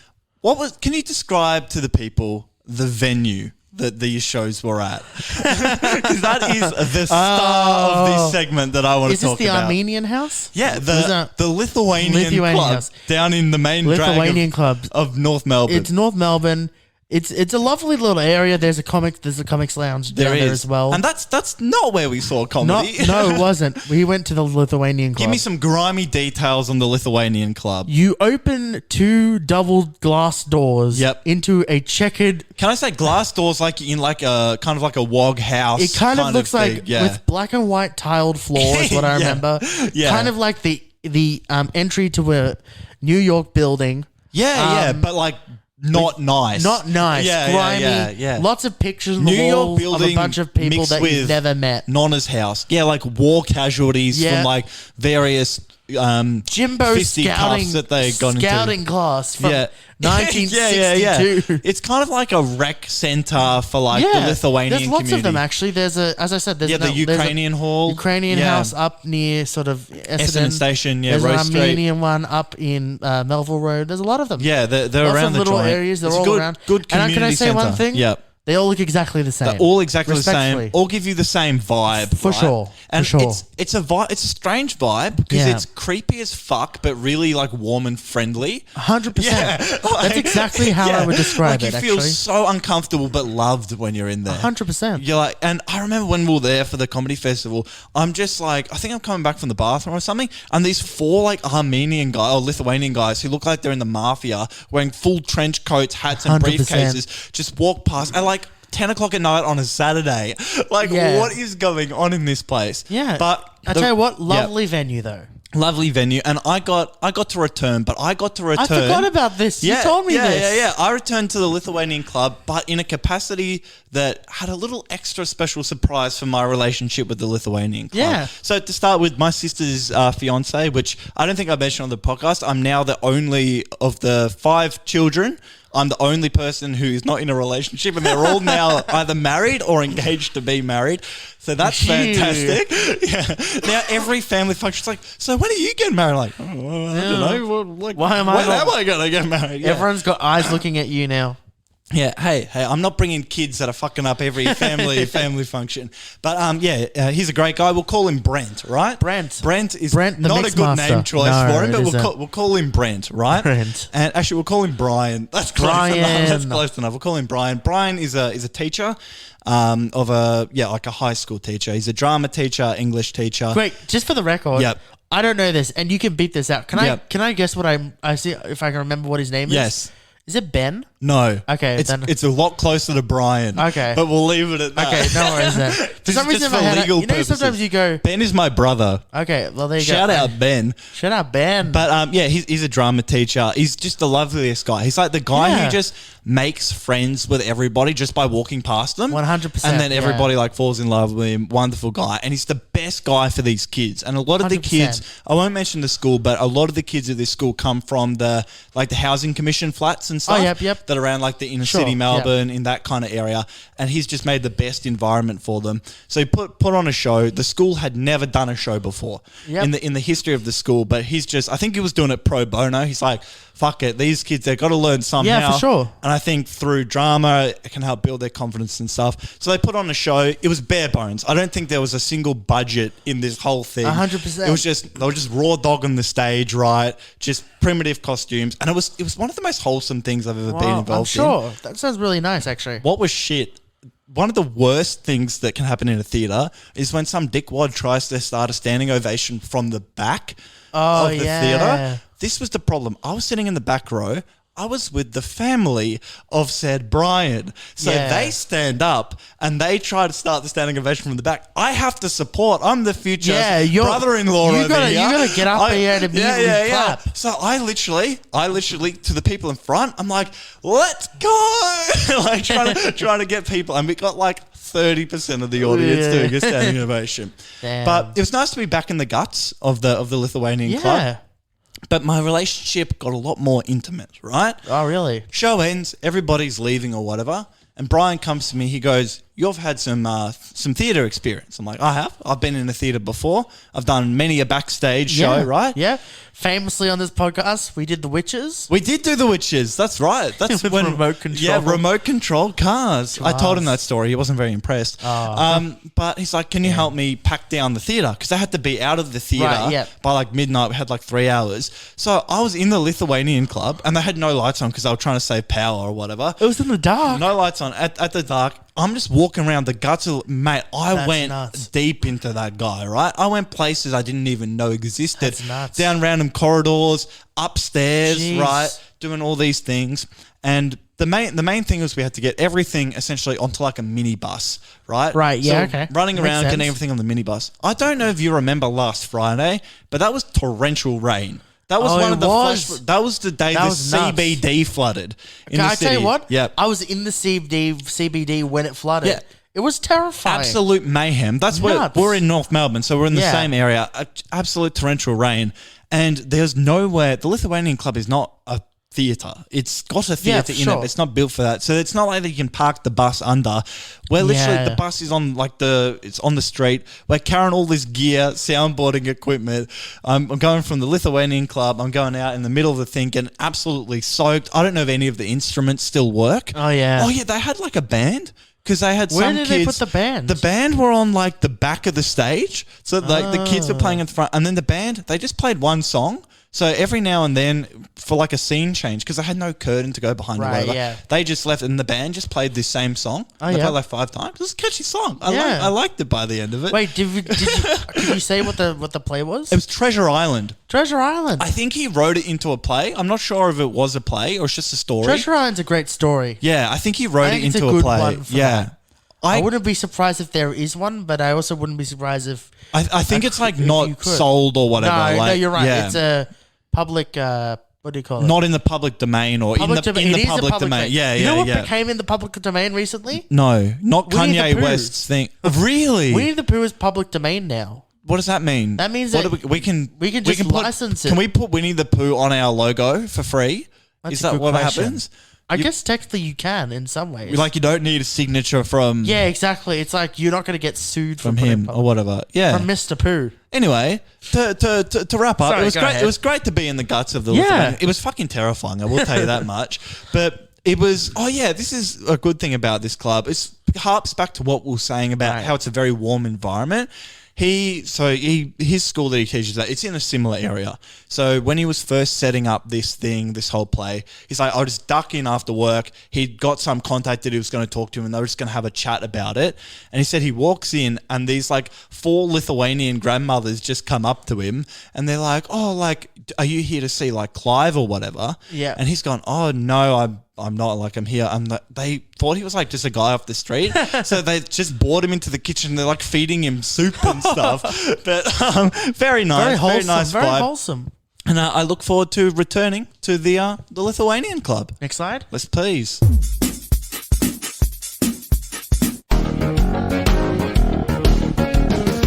S1: Can you describe to the people the venue that these shows were at? Because that is the star of this segment that I want to talk about.
S2: Is this the Armenian house?
S1: Yeah, the Lithuanian club
S2: house.
S1: Down in the main
S2: Lithuanian club
S1: of North Melbourne.
S2: It's North Melbourne. It's a lovely little area. There's a comics lounge down there as well.
S1: And that's not where we saw comedy.
S2: No, it wasn't. We went to the Lithuanian club.
S1: Give me some grimy details on the Lithuanian club.
S2: You open two double glass doors into a checkered.
S1: Can I say glass doors like in like a kind of like a wog house?
S2: It kind of looks like with black and white tiled floors. What I remember.
S1: Yeah.
S2: Kind of like the entry to a New York building.
S1: Yeah, but like. Not nice.
S2: Yeah, grimy.
S1: Yeah.
S2: Lots of pictures on
S1: New
S2: the
S1: York
S2: walls
S1: building
S2: of a bunch of people that you've never met.
S1: Nonna's house. Yeah, like war casualties from like various
S2: Jimbo
S1: scouting that they got into.
S2: Scouting class from 1962.
S1: It's kind of like a rec center for like the Lithuanian
S2: There's lots
S1: community.
S2: of them actually. There's as I said, there's
S1: the Ukrainian hall.
S2: Ukrainian house up near sort of
S1: Essendon Station,
S2: There's
S1: Rose
S2: an
S1: Street.
S2: Armenian one up in Melville Road. There's a lot of them.
S1: Yeah, they're
S2: lots
S1: around
S2: of
S1: the
S2: little
S1: joint.
S2: areas. They're
S1: It's
S2: all
S1: a
S2: around.
S1: good community
S2: And can I say one
S1: centre.
S2: thing?
S1: Yep.
S2: They all look exactly the same.
S1: They're all exactly the same.
S2: Respectfully.
S1: All give you the same vibe.
S2: For sure.
S1: And
S2: For sure.
S1: it's a vibe. It's a strange vibe because it's creepy as fuck, but really like warm and friendly.
S2: 100%.
S1: Yeah.
S2: That's exactly how I would describe
S1: like
S2: it.
S1: You feel
S2: actually,
S1: so uncomfortable but loved when you're in there.
S2: 100%.
S1: You're like, and I remember when we were there for the comedy festival, I'm just like, I think I'm coming back from the bathroom or something, and these four like Armenian guys or Lithuanian guys who look like they're in the mafia, wearing full trench coats, hats, and
S2: 100%.
S1: briefcases, just walk past at like 10 o'clock at night on a Saturday. Like, what is going on in this place?
S2: Yeah.
S1: But
S2: I tell you what, lovely venue though.
S1: Lovely venue, and I got to return, but I got to return.
S2: I forgot about this. You told me this.
S1: Yeah. I returned to the Lithuanian club, but in a capacity that had a little extra special surprise for my relationship with the Lithuanian club.
S2: Yeah.
S1: So to start with, my sister's fiance, which I don't think I mentioned on the podcast, I'm now the only of the 5 children. I'm the only person who is not in a relationship, and they're all now either married or engaged to be married. So that's fantastic. Yeah. Now every family function's like, so when are you getting married? Like, I don't know. Like, when am I going to get married? Yeah.
S2: Everyone's got eyes looking at you now.
S1: Yeah, hey, I'm not bringing kids that are fucking up every family function. But he's a great guy. We'll call him Brent, right?
S2: Brent
S1: is
S2: the
S1: not a good name choice for him, but we'll call him Brent, right?
S2: Brent.
S1: And actually, we'll call him Brian. That's close enough. That's close enough. We'll call him Brian. Brian is a teacher of like a high school teacher. He's a drama teacher, English teacher.
S2: Wait, just for the record.
S1: Yep.
S2: I don't know this, and you can beat this out. Can I guess what I see if I can remember what his name is?
S1: Yes.
S2: Is it Ben?
S1: No.
S2: Okay,
S1: it's a lot closer to Brian.
S2: Okay.
S1: But we'll leave it at that.
S2: Okay, no worries then. For some reason,
S1: for legal purposes.
S2: sometimes you go,
S1: Ben is my brother.
S2: okay, well, there you
S1: Shout
S2: go.
S1: out Ben.
S2: Shout out Ben.
S1: But he's a drama teacher. He's just the loveliest guy. He's like the guy who just makes friends with everybody just by walking past them.
S2: 100%.
S1: And then everybody like falls in love with him. Wonderful guy. And he's the best guy for these kids. And a lot of the
S2: 100%.
S1: kids, I won't mention the school, but a lot of the kids at this school come from the housing commission flats and stuff.
S2: Yep.
S1: That are around like the inner city Melbourne, in that kind of area. And he's just made the best environment for them. So he put on a show. The school had never done a show before in the history of the school, but I think he was doing it pro bono. He's like, fuck it, these kids, they've got to learn somehow.
S2: Yeah, for sure.
S1: And I think through drama, it can help build their confidence and stuff. So they put on a show. It was bare bones. I don't think there was a single budget in this whole thing.
S2: 100%.
S1: It was just, they were just raw dogging the stage, right? Just primitive costumes. And it was one of the most wholesome things I've ever been involved
S2: I'm sure. That sounds really nice, actually.
S1: What was shit? one of the worst things that can happen in a theater is when some dickwad tries to start a standing ovation from the back of the theater. This was the problem. I was sitting in the back row. I was with the family of said Brian. So they stand up and they try to start the standing ovation from the back. I have to support. I'm the future brother-in-law over here.
S2: You got to get up here and immediately clap.
S1: So I literally, to the people in front, I'm like, let's go. Like trying to get people. And we got like 30% of the audience doing a standing ovation.
S2: Damn.
S1: But it was nice to be back in the guts of the Lithuanian club. But my relationship got a lot more intimate, right?
S2: Oh, really?
S1: Show ends, everybody's leaving or whatever, and Brian comes to me, he goes, you've had some theatre experience. I'm like, I have. I've been in a theatre before. I've done many a backstage show, right?
S2: Yeah. Famously on this podcast, we did The Witches.
S1: We did do The Witches. That's right. That's
S2: With
S1: when
S2: remote control.
S1: Yeah, remote control cars. I told him that story. He wasn't very impressed. But he's like, can you help me pack down the theatre? Because I had to be out of the theatre by like midnight. We had like 3 hours. So I was in the Lithuanian club and they had no lights on because they were trying to save power or whatever.
S2: It was in the dark.
S1: No lights on. At the dark. I'm just walking around the guts of, mate, I went
S2: nuts.
S1: deep into that guy, right? I went places I didn't even know existed.
S2: That's nuts.
S1: Down random corridors, upstairs,
S2: Jeez.
S1: right? Doing all these things. And the main thing was we had to get everything essentially onto like a minibus, right?
S2: Right, yeah,
S1: So
S2: okay.
S1: running
S2: Makes
S1: around,
S2: sense.
S1: getting everything on the minibus. I don't know if you remember last Friday, but that was torrential rain. That was one of the first. That was the day the CBD flooded.
S2: Can I tell you what?
S1: Yeah.
S2: I was in the CBD when it flooded.
S1: Yeah.
S2: It was terrifying.
S1: Absolute mayhem. That's where we're in North Melbourne, so we're in the same area. Absolute torrential rain, and there's nowhere. The Lithuanian Club is not a theatre. It's got a theatre in it, but it's not built for that. So it's not like that you can park the bus under. Where literally the bus is on it's on the street. We're carrying all this gear, soundboarding equipment. I'm going from the Lithuanian Club. I'm going out in the middle of the thing, getting absolutely soaked. I don't know if any of the instruments still work.
S2: Oh yeah.
S1: Oh yeah, they had like a band. Because they had some kids.
S2: Where did they put the band?
S1: The band were on like the back of the stage. So like the kids were playing in the front. And then the band, they just played one song. So every now and then for like a scene change, because they had no curtain to go behind or whatever, they just left and the band just played this same song. They played like 5 times. It was a catchy song. I liked it by the end of it.
S2: Wait, can you say what the play was?
S1: It was Treasure Island.
S2: Treasure Island.
S1: I think he wrote it into a play. I'm not sure if it was a play or it's just a story.
S2: Treasure Island's a great story.
S1: Yeah, I think he wrote it into a play. Yeah.
S2: I wouldn't be surprised if there is one, but I also wouldn't be surprised if...
S1: I think it's like not sold or whatever.
S2: No, you're right. Yeah. It's a public... what do you call it?
S1: Not in the public domain or in the public domain. Yeah,
S2: you know what became in the public domain recently?
S1: No, not Kanye West's thing. Really?
S2: Winnie the Pooh is public domain now.
S1: What does that mean?
S2: That means that
S1: we can
S2: just license it.
S1: Can we put Winnie the Pooh on our logo for free? Is that what happens?
S2: I guess technically you can in some ways.
S1: Like you don't need a signature from...
S2: Yeah, exactly. It's like you're not going to get sued
S1: from him or whatever. Yeah.
S2: From Mr. Pooh.
S1: Anyway, to wrap up, it was great. It was great to be in the guts of the Lithuanian. It was fucking terrifying, I will tell you that much. But it was... Oh, yeah, this is a good thing about this club. It harps back to what we were saying about how it's a very warm environment. His school that he teaches at, it's in a similar area. So when he was first setting up this whole play, he's like, I'll just duck in after work. He'd got some contact that he was going to talk to him and they were just going to have a chat about it. And he said he walks in and these like 4 Lithuanian grandmothers just come up to him and they're like, oh, like, are you here to see like Clive or whatever?
S2: Yeah.
S1: And he's gone, oh, no, I'm not, like, I'm here. They thought he was like just a guy off the street. So they just brought him into the kitchen. They're like feeding him soup and stuff. But very nice.
S2: Very wholesome.
S1: Very nice
S2: Very
S1: vibe.
S2: wholesome.
S1: And I look forward to returning to the Lithuanian club.
S2: Next slide.
S1: Let's please.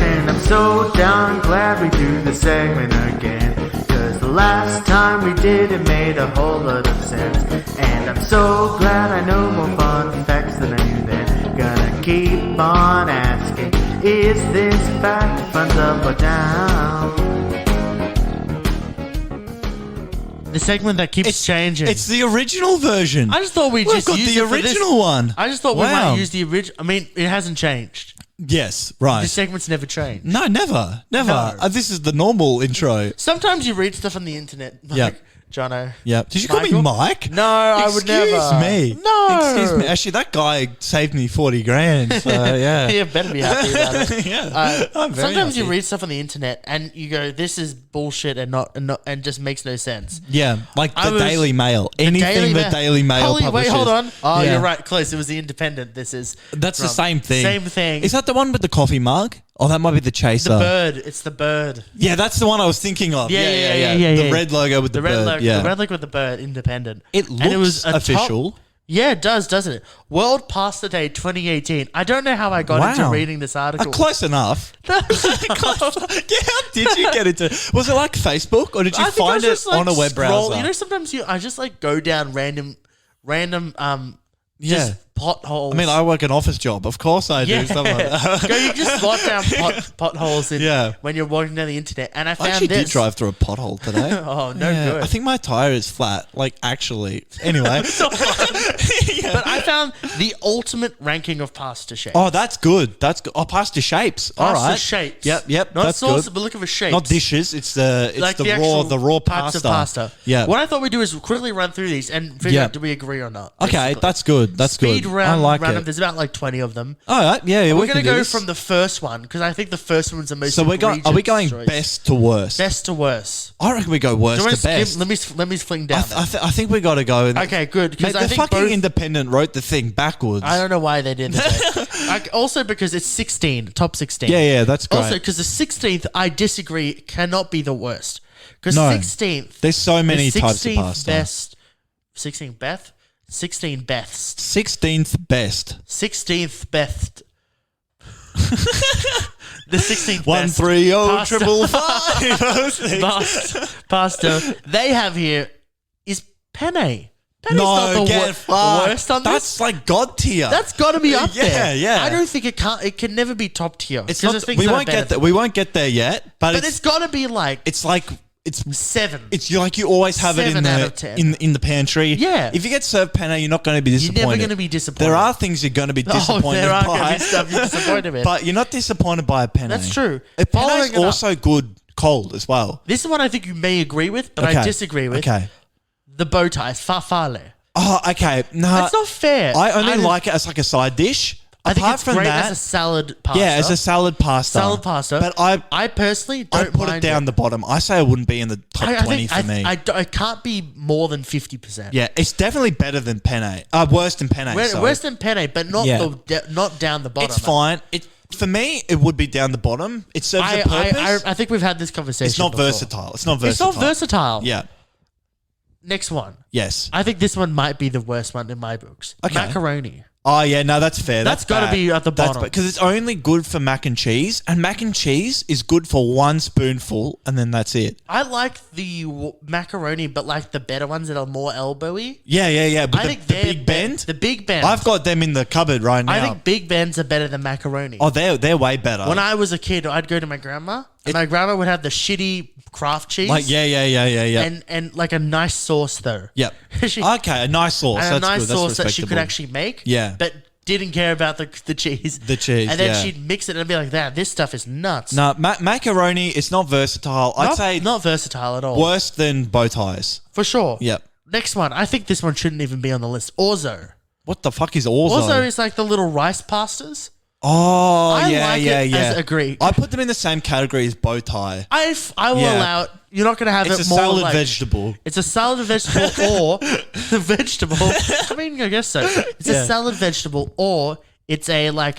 S2: And I'm so darn glad we do the segment again. Cause the last time we did it made a whole lot of sense. And I'm so glad I know more fun facts than I knew then. Gonna keep on asking, is this fact front up or down? The segment that keeps changing.
S1: It's the original version.
S2: I just thought we'd just
S1: got
S2: use
S1: the
S2: it for
S1: original one.
S2: I just thought we might use the original. I mean, it hasn't changed.
S1: Yes, right.
S2: The segment's never changed.
S1: No, never.
S2: No.
S1: This is the normal intro.
S2: Sometimes you read stuff on the internet. Like, Jono.
S1: Yeah. Did you call me
S2: Michael?
S1: Mike?
S2: No, I would never.
S1: Excuse me.
S2: No.
S1: Excuse me. Actually, that guy saved me 40 grand. So, yeah.
S2: You better be happy about it.
S1: Yeah. I'm very
S2: Sometimes you
S1: happy.
S2: read stuff on the internet and you go, "This is bullshit," and just makes no sense.
S1: Yeah, like
S2: I
S1: the
S2: was-
S1: Daily Mail. Anything the Daily Mail
S2: Wait,
S1: publishes.
S2: hold on. Oh,
S1: Yeah.
S2: you're right. Close. It was the Independent. This is.
S1: That's the
S2: from.
S1: same thing.
S2: Same thing.
S1: Is that the one with the coffee mug? Oh, that might be the Chaser.
S2: the bird? It's the bird.
S1: Yeah, that's the one I was thinking of.
S2: Yeah.
S1: The red logo with the,
S2: red
S1: bird.
S2: logo.
S1: Yeah.
S2: The red logo with the bird. Independent.
S1: It
S2: And it was
S1: looks
S2: a
S1: official.
S2: Yeah, it does, doesn't it? World Pasta Day 2018. I don't know how I got into
S1: Wow.
S2: reading this article.
S1: Close enough. Yeah, how did you get into? Was it like Facebook or did you
S2: I think I
S1: find
S2: was
S1: it
S2: just, like,
S1: on a web browser?
S2: You know, sometimes I just like go down random
S1: Yeah.
S2: just potholes.
S1: I mean, I work an office job. Of course I do.
S2: Yeah.
S1: Stuff like that.
S2: Go, you just spot down potholes when you're walking down the internet. And I
S1: I
S2: found
S1: actually
S2: this.
S1: did drive through a pothole today.
S2: Oh, no
S1: Yeah,
S2: good.
S1: I think my tire is flat. Like, actually. Anyway.
S2: But I found the ultimate ranking of pasta shapes.
S1: Oh, that's good. That's good. Oh, pasta shapes. All
S2: Pasta
S1: right.
S2: shapes.
S1: Yep.
S2: Not
S1: That's
S2: sauce,
S1: good.
S2: but look at the shapes.
S1: Not dishes. It's the
S2: actual
S1: raw
S2: types
S1: pasta.
S2: of pasta.
S1: Yeah.
S2: What I thought we'd do is quickly run through these and figure
S1: Yeah.
S2: out do we agree or not.
S1: Okay,
S2: basically.
S1: that's good. That's
S2: Speed
S1: good.
S2: round,
S1: I like
S2: random.
S1: it.
S2: There's about like 20 of them.
S1: All right. Yeah.
S2: We're
S1: we
S2: going to
S1: can do
S2: go
S1: this.
S2: from the first one because I think the first one's the most.
S1: So are we going
S2: choice.
S1: best to worst?
S2: Best to worst.
S1: I reckon we go worst
S2: Do you want
S1: to best.
S2: let me fling down.
S1: I think we got to go.
S2: Okay, good.
S1: Mate,
S2: Because I
S1: the
S2: think
S1: fucking
S2: both.
S1: Independent wrote the thing backwards.
S2: I don't know why they did that. Also because it's 16, top 16.
S1: Yeah, that's great.
S2: Also because the 16th, I disagree, cannot be the worst. Because
S1: No.
S2: 16th.
S1: There's so many
S2: the
S1: types of
S2: 16th
S1: pasta.
S2: best. 16 Beth? 16 Beths.
S1: 16th best.
S2: 16th best. The 16th
S1: One
S2: best
S1: three oh
S2: pasta-
S1: triple five.
S2: pasta they have here is penne. Penne's not
S1: No,
S2: the
S1: get fucked.
S2: worst on
S1: That's
S2: this.
S1: like God tier.
S2: That's got to be up there.
S1: Yeah.
S2: I don't think it can't. It can never be top tier.
S1: It's
S2: 'Cause
S1: not.
S2: there's things
S1: We
S2: that are
S1: won't
S2: better
S1: get there. We won't get there yet. But
S2: But it's got to be like
S1: it's like it's
S2: 7.
S1: it's like you always have it in
S2: 7 out
S1: the
S2: of 10.
S1: in the pantry.
S2: Yeah.
S1: If you get served penne, you're not going to be
S2: You're
S1: disappointed.
S2: never going to be disappointed.
S1: There are things you're going to be disappointed
S2: there are going to
S1: by.
S2: be stuff you're disappointed with.
S1: But you're not disappointed by a penne.
S2: That's true.
S1: A penne
S2: Following
S1: is
S2: it up.
S1: also good cold as well.
S2: This is one I think you may agree with, but I
S1: Okay.
S2: disagree with.
S1: Okay.
S2: The bow ties, farfalle.
S1: Oh, okay. No,
S2: That's not fair.
S1: I only
S2: just-
S1: like it as like a side dish.
S2: I think
S1: Apart
S2: it's
S1: from
S2: great
S1: that,
S2: as a salad pasta.
S1: yeah, as a salad pasta.
S2: salad pasta.
S1: But
S2: I personally
S1: I
S2: don't
S1: put
S2: mind
S1: it down the bottom. I say it wouldn't be in the top 20 for me.
S2: I can't be more than 50%.
S1: Yeah, it's definitely better than penne. Worse than penne. sorry.
S2: Worse than penne, but not
S1: Yeah.
S2: not down the bottom.
S1: It's fine. For me, it would be down the bottom. It serves a purpose.
S2: I think we've had this conversation.
S1: It's not
S2: before.
S1: versatile. It's not
S2: It's
S1: versatile.
S2: not versatile.
S1: Yeah.
S2: Next one.
S1: Yes.
S2: I think this one might be the worst one in my books.
S1: Okay.
S2: Macaroni.
S1: Oh yeah, no, that's fair.
S2: That's gotta
S1: bad.
S2: be at the bottom.
S1: because it's only good for mac and cheese, and mac and cheese is good for one spoonful, and then that's it.
S2: I like the macaroni, but like the better ones that are more elbowy.
S1: Yeah. But
S2: I
S1: the
S2: think
S1: the
S2: they're
S1: Big Bend.
S2: The Big Bend.
S1: I've got them in the cupboard right now.
S2: I think Big Bends are better than macaroni.
S1: Oh, they're way better.
S2: When I was a kid, I'd go to my grandma, and my grandma would have the shitty craft cheese.
S1: like yeah.
S2: And like a nice sauce though.
S1: Yep.
S2: She-
S1: Okay, a nice sauce.
S2: and a
S1: That's
S2: nice
S1: good. That's
S2: sauce that she could
S1: respectable.
S2: actually make.
S1: Yeah.
S2: But didn't care about the cheese.
S1: The cheese,
S2: And then
S1: yeah.
S2: she'd mix it and be like, "That this stuff is nuts."
S1: No, macaroni is not versatile. I'd say
S2: not versatile at all.
S1: worse than bow ties.
S2: For sure.
S1: Yep.
S2: Next one. I think this one shouldn't even be on the list. Orzo.
S1: What the fuck is orzo?
S2: Orzo is like the little rice pastas.
S1: Oh,
S2: I
S1: yeah,
S2: like
S1: yeah,
S2: it
S1: yeah.
S2: as a Greek.
S1: I put them in the same category as bow tie.
S2: I will
S1: Yeah.
S2: allow it. You're not going to have
S1: It's
S2: it
S1: a
S2: more
S1: salad
S2: like,
S1: vegetable.
S2: It's a salad vegetable or the vegetable. I mean, I guess so. It's
S1: Yeah.
S2: a salad vegetable or it's a like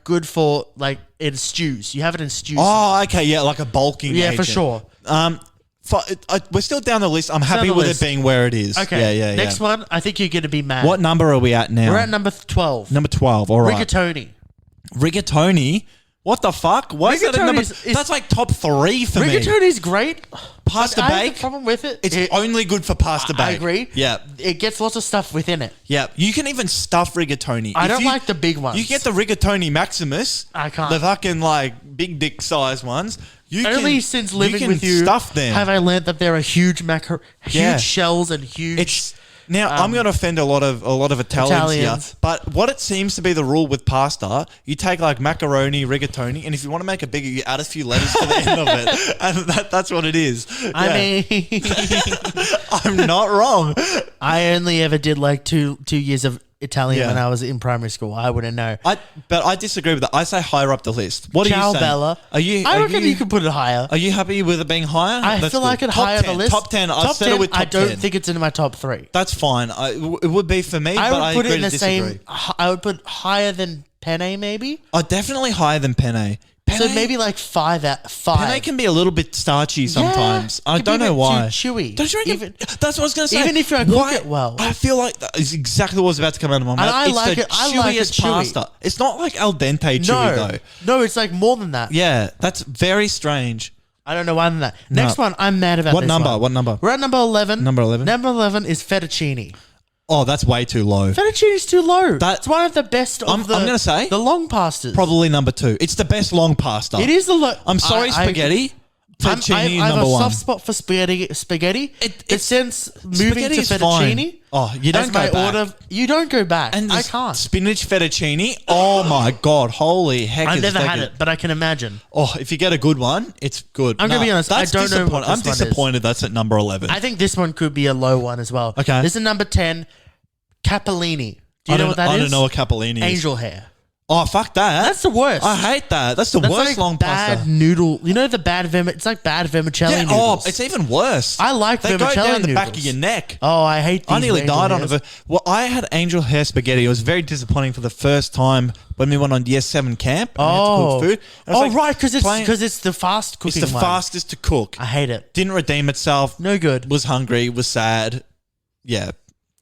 S2: good for like in stews. You have it in stews.
S1: Oh, okay, yeah, like a bulking
S2: Yeah, for
S1: agent.
S2: sure.
S1: We're still down the list. I'm happy
S2: the
S1: with
S2: list.
S1: it being where it is.
S2: Okay.
S1: Yeah.
S2: Next one, I think you're going to be mad.
S1: What number are we at now?
S2: We're at number 12.
S1: Number 12. All right.
S2: Rigatoni.
S1: Rigatoni. What the fuck? Why is that at number?
S2: Rigatoni's-
S1: That's like top 3 for me.
S2: Rigatoni's great.
S1: Pasta
S2: but I have
S1: bake.
S2: the problem with it.
S1: It's only good for pasta bake.
S2: I agree.
S1: Yeah.
S2: It gets lots of stuff within it.
S1: Yeah. You can even stuff rigatoni.
S2: I
S1: If
S2: don't
S1: you-
S2: like the big ones.
S1: You get the Rigatoni Maximus.
S2: I can't.
S1: The fucking like big dick size ones. You
S2: Only
S1: can,
S2: since living
S1: can
S2: with you
S1: stuff them.
S2: have I learned that there are huge
S1: Yeah.
S2: shells and huge.
S1: It's Now, I'm going to offend a lot of Italians here, but what it seems to be the rule with pasta, you take like macaroni, rigatoni, and if you want to make it bigger, you add a few letters to the end of it, and that's what it is.
S2: I mean,
S1: I'm not wrong.
S2: I only ever did like two years of Italian when I was in primary school. I wouldn't know.
S1: But I disagree with that. I say higher up the list. What are you saying?
S2: Bella. I reckon you could put it higher.
S1: Are you happy with it being higher?
S2: I feel like it higher the list.
S1: Top 10. I've settled with top 10.
S2: I don't think it's in my top 3.
S1: That's fine. It would be for me, but I agree to disagree.
S2: I would put higher than penne, maybe.
S1: Definitely higher than penne.
S2: So maybe like 5 out 5.
S1: Penne can be a little bit starchy sometimes. I don't know why.
S2: Too chewy.
S1: Don't you reckon? That's what I was going to say.
S2: Even if you cook it well.
S1: I feel like that is exactly what was about to come out of my mouth.
S2: I like it chewy.
S1: Pasta. It's not like al dente chewy though.
S2: No, it's like more than that.
S1: Yeah, that's very strange.
S2: I don't know why than that. Next one, I'm mad about.
S1: What number? What number?
S2: We're at number 11.
S1: Number 11.
S2: Number 11 is fettuccine.
S1: Oh, that's way too low.
S2: Fettuccine is too low. That's one of the best
S1: I'm going to say
S2: the long pastas.
S1: Probably number 2. It's the best long pasta.
S2: It is the low.
S1: I'm sorry, spaghetti. Fettuccine
S2: I have
S1: number
S2: a
S1: 1.
S2: soft spot for spaghetti. Since moving to fettuccine,
S1: fine. Oh, you don't go back.
S2: You don't go back.
S1: And
S2: I can't.
S1: Spinach fettuccine. Oh my god! Holy heck!
S2: I've never had it, but I can imagine.
S1: Oh, if you get a good one, it's good.
S2: I'm gonna be honest. I don't know.
S1: I'm disappointed. That's at number 11.
S2: I think this one could be a low one as well.
S1: Okay.
S2: This is number 10. Capellini. Do you know what that is?
S1: I don't know what capellini is.
S2: Angel hair.
S1: Oh, fuck that.
S2: That's the worst.
S1: I hate that. That's the worst
S2: like
S1: long pasta.
S2: Bad noodle. You know the bad it's like bad vermicelli noodles.
S1: Oh, it's even worse.
S2: I like
S1: they
S2: vermicelli
S1: go down
S2: noodles.
S1: the back of your neck.
S2: Oh, I hate these.
S1: I nearly died on it. Well, I had angel hair spaghetti. It was very disappointing for the first time when we went on Year 7 camp and we had to cook food.
S2: Right, because it's the fast cooking
S1: It's the fastest to cook.
S2: I hate it.
S1: Didn't redeem itself.
S2: No good.
S1: Was hungry. Was sad. Yeah.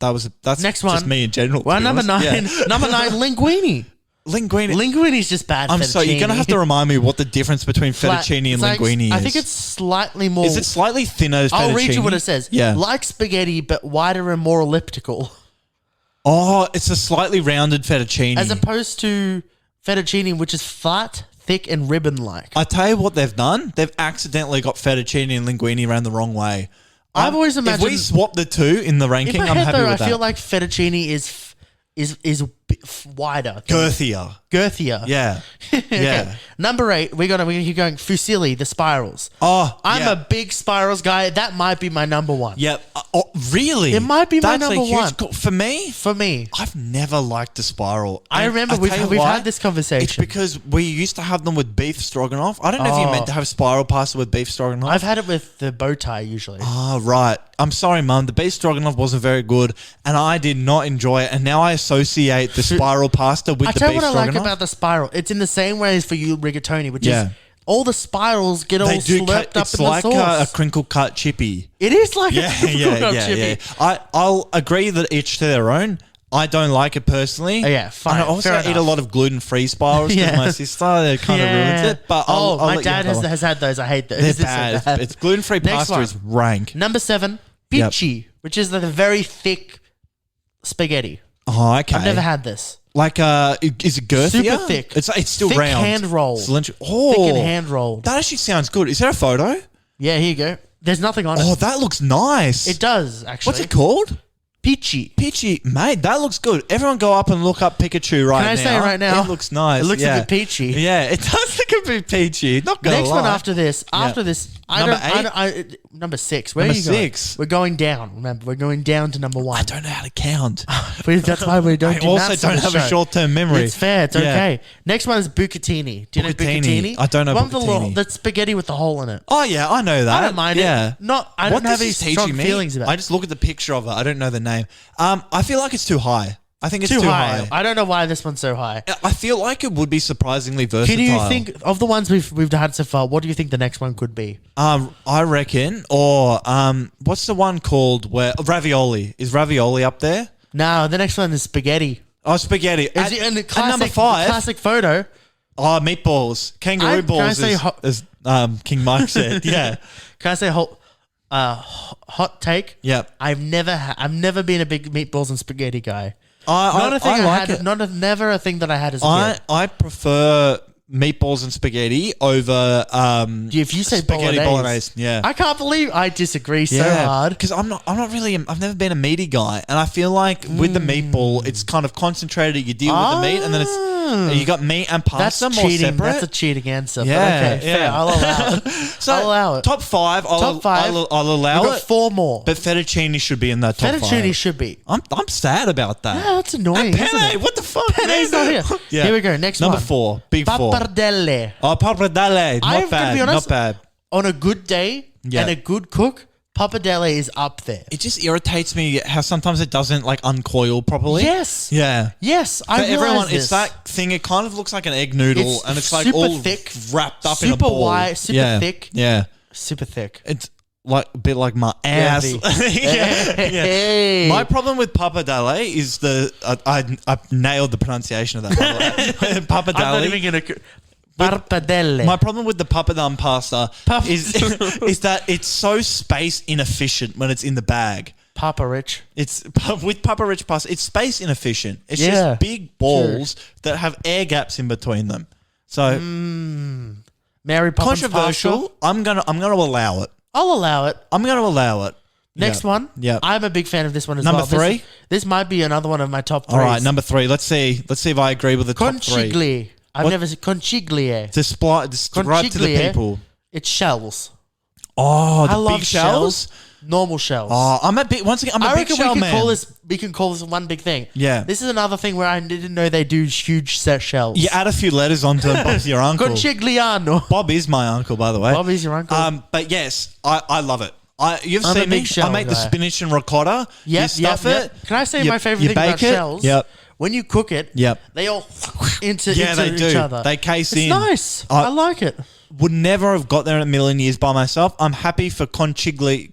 S1: That's
S2: next one.
S1: Just me in general.
S2: Well, number 9. Yeah. Number 9, linguine. Linguine's just bad.
S1: I'm sorry, you're gonna have to remind me what the difference between fettuccine and linguine is.
S2: I think it's slightly more.
S1: Is it slightly thinner?
S2: I'll read you what it says.
S1: Yeah,
S2: like spaghetti, but wider and more elliptical.
S1: Oh, it's a slightly rounded fettuccine,
S2: as opposed to fettuccine, which is flat, thick, and ribbon-like.
S1: I tell you what they've done. They've accidentally got fettuccine and linguine around the wrong way.
S2: I've always imagined
S1: if we swap the two in the ranking, I'm happy with that.
S2: I feel like fettuccine is wider,
S1: girthier. Yeah, yeah.
S2: Number 8, we're gonna keep going. Fusilli, the spirals.
S1: Oh,
S2: I'm a big spirals guy. That might be my number 1.
S1: Yep. Oh, really?
S2: It might be my number 1.
S1: For me, I've never liked the spiral.
S2: I remember we've had this conversation.
S1: It's because we used to have them with beef stroganoff. I don't know if you meant to have spiral pasta with beef stroganoff.
S2: I've had it with the bow tie usually.
S1: Oh, right. I'm sorry, Mum. The beef stroganoff wasn't very good, and I did not enjoy it. And now I associate the spiral pasta with the beef stroganoff.
S2: I tell you what I like about the spiral. It's in the same way as for you rigatoni, which is all the spirals get all slurped up in the sauce. It's
S1: like a crinkle cut chippy.
S2: It is like a crinkle cut chippy.
S1: I'll agree that each to their own. I don't like it personally.
S2: Yeah, fine.
S1: And I also eat a lot of gluten-free spirals because my sister kind of ruins it. But
S2: my dad has had those. I hate those.
S1: They're bad. It's gluten-free pasta is rank.
S2: Number 7, picci, which is like a very thick spaghetti.
S1: Oh, okay.
S2: I've never had this.
S1: Like, is it girthier?
S2: Super thick.
S1: It's still
S2: thick
S1: round.
S2: Hand rolled.
S1: Oh,
S2: thick and hand rolled.
S1: That actually sounds good. Is there a photo?
S2: Yeah, here you go. There's nothing on it.
S1: Oh, that looks nice.
S2: It does, actually.
S1: What's it called?
S2: Peachy.
S1: Mate, that looks good. Everyone go up and look up Pikachu right now.
S2: Can I say right now?
S1: It looks nice.
S2: It looks a bit peachy.
S1: Yeah, it does look a bit peachy. Not gonna lie.
S2: Next one after this. Number 6. Where are you going? We're going down. Remember, we're going down to number 1.
S1: I don't know how to count.
S2: That's why we don't
S1: I also don't have a short-term memory.
S2: It's fair. It's okay. Next one is bucatini. Do you know bucatini?
S1: I don't know bucatini.
S2: The spaghetti with the hole in it.
S1: Oh, yeah, I know that.
S2: I don't mind it. I don't have any strong feelings about it.
S1: I just look at the picture of it. I don't know the name. I feel like it's too high. I think it's too high.
S2: I don't know why this one's so high.
S1: I feel like it would be surprisingly versatile.
S2: Can you think of the ones we've had so far? What do you think the next one could be?
S1: I reckon, what's the one called where ravioli? Is ravioli up there?
S2: No, the next one is spaghetti.
S1: Oh, spaghetti.
S2: And the number 5, classic photo.
S1: Oh, meatballs, kangaroo balls. Can I say as King Mike said? Yeah.
S2: Can I say hot take?
S1: Yep.
S2: I've never been a big meatballs and spaghetti guy.
S1: Never a thing that I had as a kid.
S2: I prefer
S1: meatballs and spaghetti over
S2: If you say
S1: spaghetti bolognese. Yeah.
S2: I can't believe I disagree so hard.
S1: Because I'm not really, I've never been a meaty guy. And I feel like with the meatball, it's kind of concentrated. You deal with the meat and then you got meat and pasta
S2: That's
S1: more
S2: cheating.
S1: separate.
S2: That's a cheating answer.
S1: Yeah,
S2: But okay, fair. I'll allow it.
S1: So
S2: I'll allow it.
S1: Top five,
S2: Top five.
S1: I'll allow
S2: We've got
S1: it.
S2: 4 more.
S1: But fettuccine should be in that top
S2: Fettuccine
S1: five.
S2: should be.
S1: I'm sad about that.
S2: Yeah, that's annoying,
S1: And
S2: isn't
S1: penne,
S2: it?
S1: what the fuck?
S2: Penne's not here.
S1: Yeah.
S2: Here we go. Next
S1: Number
S2: one.
S1: 4, big 4.
S2: Pappardelle.
S1: Oh, pappardelle.
S2: I'm
S1: Not
S2: gonna
S1: bad.
S2: be honest,
S1: Not bad.
S2: On a good day
S1: Yeah.
S2: and a good cook, pappardelle is up there.
S1: It just irritates me how sometimes it doesn't like uncoil properly.
S2: Yes.
S1: Yeah.
S2: Yes, I
S1: For
S2: realize
S1: everyone,
S2: this.
S1: it's that thing. It kind of looks like an egg noodle,
S2: It's
S1: and it's like
S2: super
S1: all
S2: thick,
S1: wrapped up in a
S2: super
S1: ball.
S2: wide, super
S1: yeah.
S2: thick.
S1: Yeah,
S2: Super thick.
S1: it's like a bit like my ass.
S2: Heavy.
S1: yeah.
S2: Hey.
S1: My problem with pappardelle is I nailed the pronunciation of that. By the way. Pappardelle.
S2: I'm not even going to... Pappardelle.
S1: My problem with the papadum pasta is that it's so space inefficient when it's in the bag.
S2: Papa Rich.
S1: It's with Papa Rich pasta. It's space inefficient. It's
S2: Yeah,
S1: just big balls that have air gaps in between them. So
S2: Mary Poppins
S1: controversial.
S2: pasta.
S1: I'm gonna allow it.
S2: I'll allow it.
S1: I'm gonna allow it.
S2: Next
S1: Yeah.
S2: one.
S1: Yeah.
S2: I'm a big fan of this one as
S1: Number
S2: well.
S1: 3?
S2: This might be another one of my top 3s.
S1: All right, number 3. Let's see if I agree with the top 3.
S2: Conchiglie. I've
S1: What?
S2: never said conchiglie.
S1: Describe to the
S2: Conchiglie.
S1: people.
S2: It's shells.
S1: Oh, the
S2: I love
S1: big shells.
S2: Normal shells.
S1: Oh, I'm a big
S2: I
S1: big
S2: reckon
S1: shell man.
S2: we can call this one big thing.
S1: Yeah.
S2: This is another thing where I didn't know they do huge set shells.
S1: You add a few letters onto them. Bob's your uncle.
S2: Conchigliano.
S1: Bob is my uncle, by the way.
S2: Bob is your uncle.
S1: But yes, I love it. You've
S2: I'm a
S1: seen me.
S2: big shell
S1: I make the
S2: guy.
S1: spinach and ricotta. You stuff it.
S2: Can I say
S1: you-
S2: my favorite
S1: you
S2: thing about
S1: bake it.
S2: shells?
S1: Yep.
S2: When you cook it,
S1: Yep.
S2: they all into
S1: they
S2: each
S1: do.
S2: other.
S1: They case
S2: it's
S1: in.
S2: nice.
S1: I-
S2: I like it.
S1: Would never have got there in a million years by myself. I'm happy for Lachlan Consiglio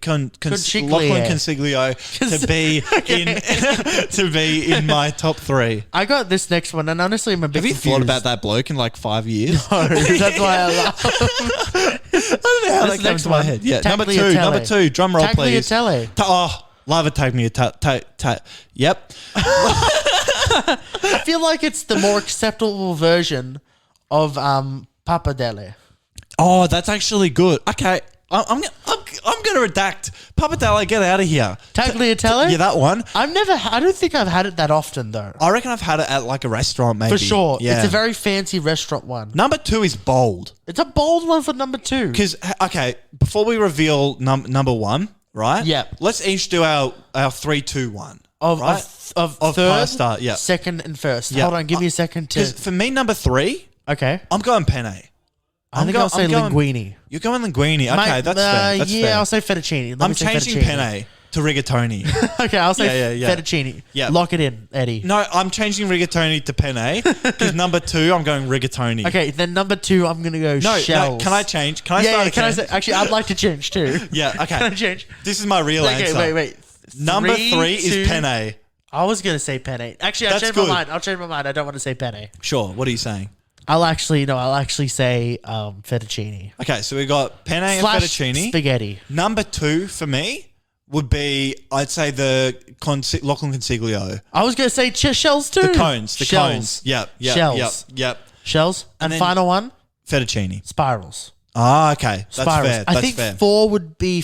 S1: to be in in my top 3.
S2: I got this next one, and honestly, I'm a bit
S1: Have you
S2: confused.
S1: thought about that bloke in like 5 years?
S2: No, that's why I love
S1: I don't know how
S2: This
S1: that
S2: next
S1: came to my
S2: one.
S1: head. Yeah,
S2: Tagliatelle.
S1: number two. Drum roll, please.
S2: Tagliatelle.
S1: Love a tagliatelle. Yep.
S2: I feel like it's the more acceptable version of pappardelle.
S1: Oh, that's actually good. Okay, I'm gonna redact pappardelle. Get out of here.
S2: Tagliatelle?
S1: Yeah, that one.
S2: I don't think I've had it that often though.
S1: I reckon I've had it at like a restaurant, maybe.
S2: For sure.
S1: Yeah.
S2: It's a very fancy restaurant one.
S1: Number 2 is bold.
S2: It's a bold one for number 2.
S1: Because before we reveal number 1, right?
S2: Yeah.
S1: Let's each do our 3, 2, 1.
S2: Of
S1: right?
S2: Of
S1: Of
S2: third,
S1: pasta, yeah.
S2: second, and first.
S1: Yeah.
S2: Hold on, give me a second to...
S1: Because for me, number 3,
S2: Okay.
S1: I'm going penne.
S2: I think I'll say linguine.
S1: You're going linguine. Okay,
S2: Mate,
S1: that's fair. That's fair.
S2: I'll say fettuccine. Let
S1: I'm
S2: me say
S1: changing
S2: fettuccine.
S1: penne to rigatoni.
S2: Okay, I'll say
S1: Yeah.
S2: fettuccine.
S1: Yeah.
S2: Lock it in, Eddie.
S1: No, I'm changing rigatoni to penne because number 2, I'm going rigatoni.
S2: Okay, then number 2, I'm going to go
S1: No,
S2: shells.
S1: can I change? Can I start
S2: Yeah, can I
S1: again?
S2: say... Actually, I'd like to change too.
S1: Yeah, okay.
S2: Can I change?
S1: This is my real
S2: Okay,
S1: answer.
S2: wait.
S1: Number 3
S2: 2.
S1: is penne.
S2: I was going to say penne. Actually, I'll
S1: That's
S2: change
S1: good.
S2: my mind. I'll change my mind. I don't want to say penne.
S1: Sure. What are you saying?
S2: I'll actually say fettuccine.
S1: Okay, so we got penne and
S2: Slash
S1: fettuccine.
S2: spaghetti.
S1: Number 2 for me would be, I'd say the Lachlan Consiglio.
S2: I was going to say shells too.
S1: The cones.
S2: Shells.
S1: Yep.
S2: Shells. Shells. And
S1: then-
S2: final one,
S1: Fettuccine.
S2: spirals.
S1: Ah, okay. That's
S2: Spirals.
S1: fair.
S2: I
S1: That's
S2: think
S1: fair.
S2: 4 would be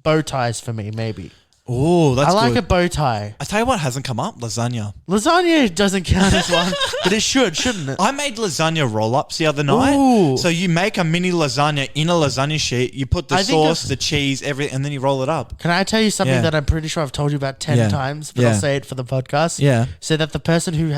S2: bow ties for me, maybe.
S1: Oh, that's
S2: I like
S1: good.
S2: a bow tie.
S1: I tell you what hasn't come up, lasagna.
S2: Lasagna doesn't count as one, but it should, shouldn't it?
S1: I made lasagna roll-ups the other night.
S2: Ooh.
S1: So you make a mini lasagna in a lasagna sheet, you put the
S2: I think
S1: sauce,
S2: I've-
S1: the cheese, everything, and then you roll it up.
S2: Can I tell you something
S1: Yeah.
S2: that I'm pretty sure I've told you about 10
S1: Yeah.
S2: times, but
S1: Yeah.
S2: I'll say it for the podcast?
S1: Yeah.
S2: So that the person who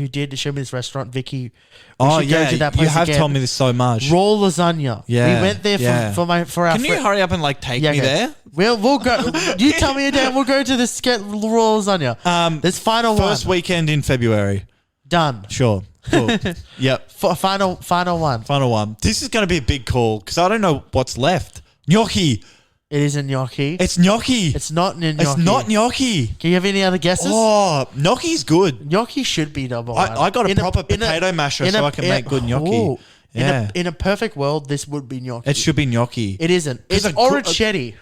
S2: did show me this restaurant, Vicky,
S1: Oh,
S2: should go
S1: yeah.
S2: to that
S1: You
S2: place
S1: have
S2: again.
S1: told me this so much.
S2: Raw lasagna.
S1: Yeah,
S2: We went there
S1: yeah.
S2: for our
S1: Can you hurry up and like take me
S2: okay.
S1: there?
S2: We'll go. You tell me a day. We'll go to this get raw lasagna. This final
S1: First
S2: one.
S1: weekend in February.
S2: Done.
S1: Sure. Cool. Yep.
S2: Final one.
S1: Final one. This is going to be a big call because I don't know what's left. Gnocchi.
S2: It is a gnocchi.
S1: It's gnocchi.
S2: It's not gnocchi.
S1: It's not gnocchi.
S2: Can you have any other guesses?
S1: Oh, gnocchi's good.
S2: Gnocchi should be number one.
S1: I got a proper potato masher so I can make good gnocchi.
S2: Ooh.
S1: Yeah.
S2: In a perfect world, this would be gnocchi.
S1: It should be gnocchi.
S2: It isn't. It's
S1: a
S2: orecchiette.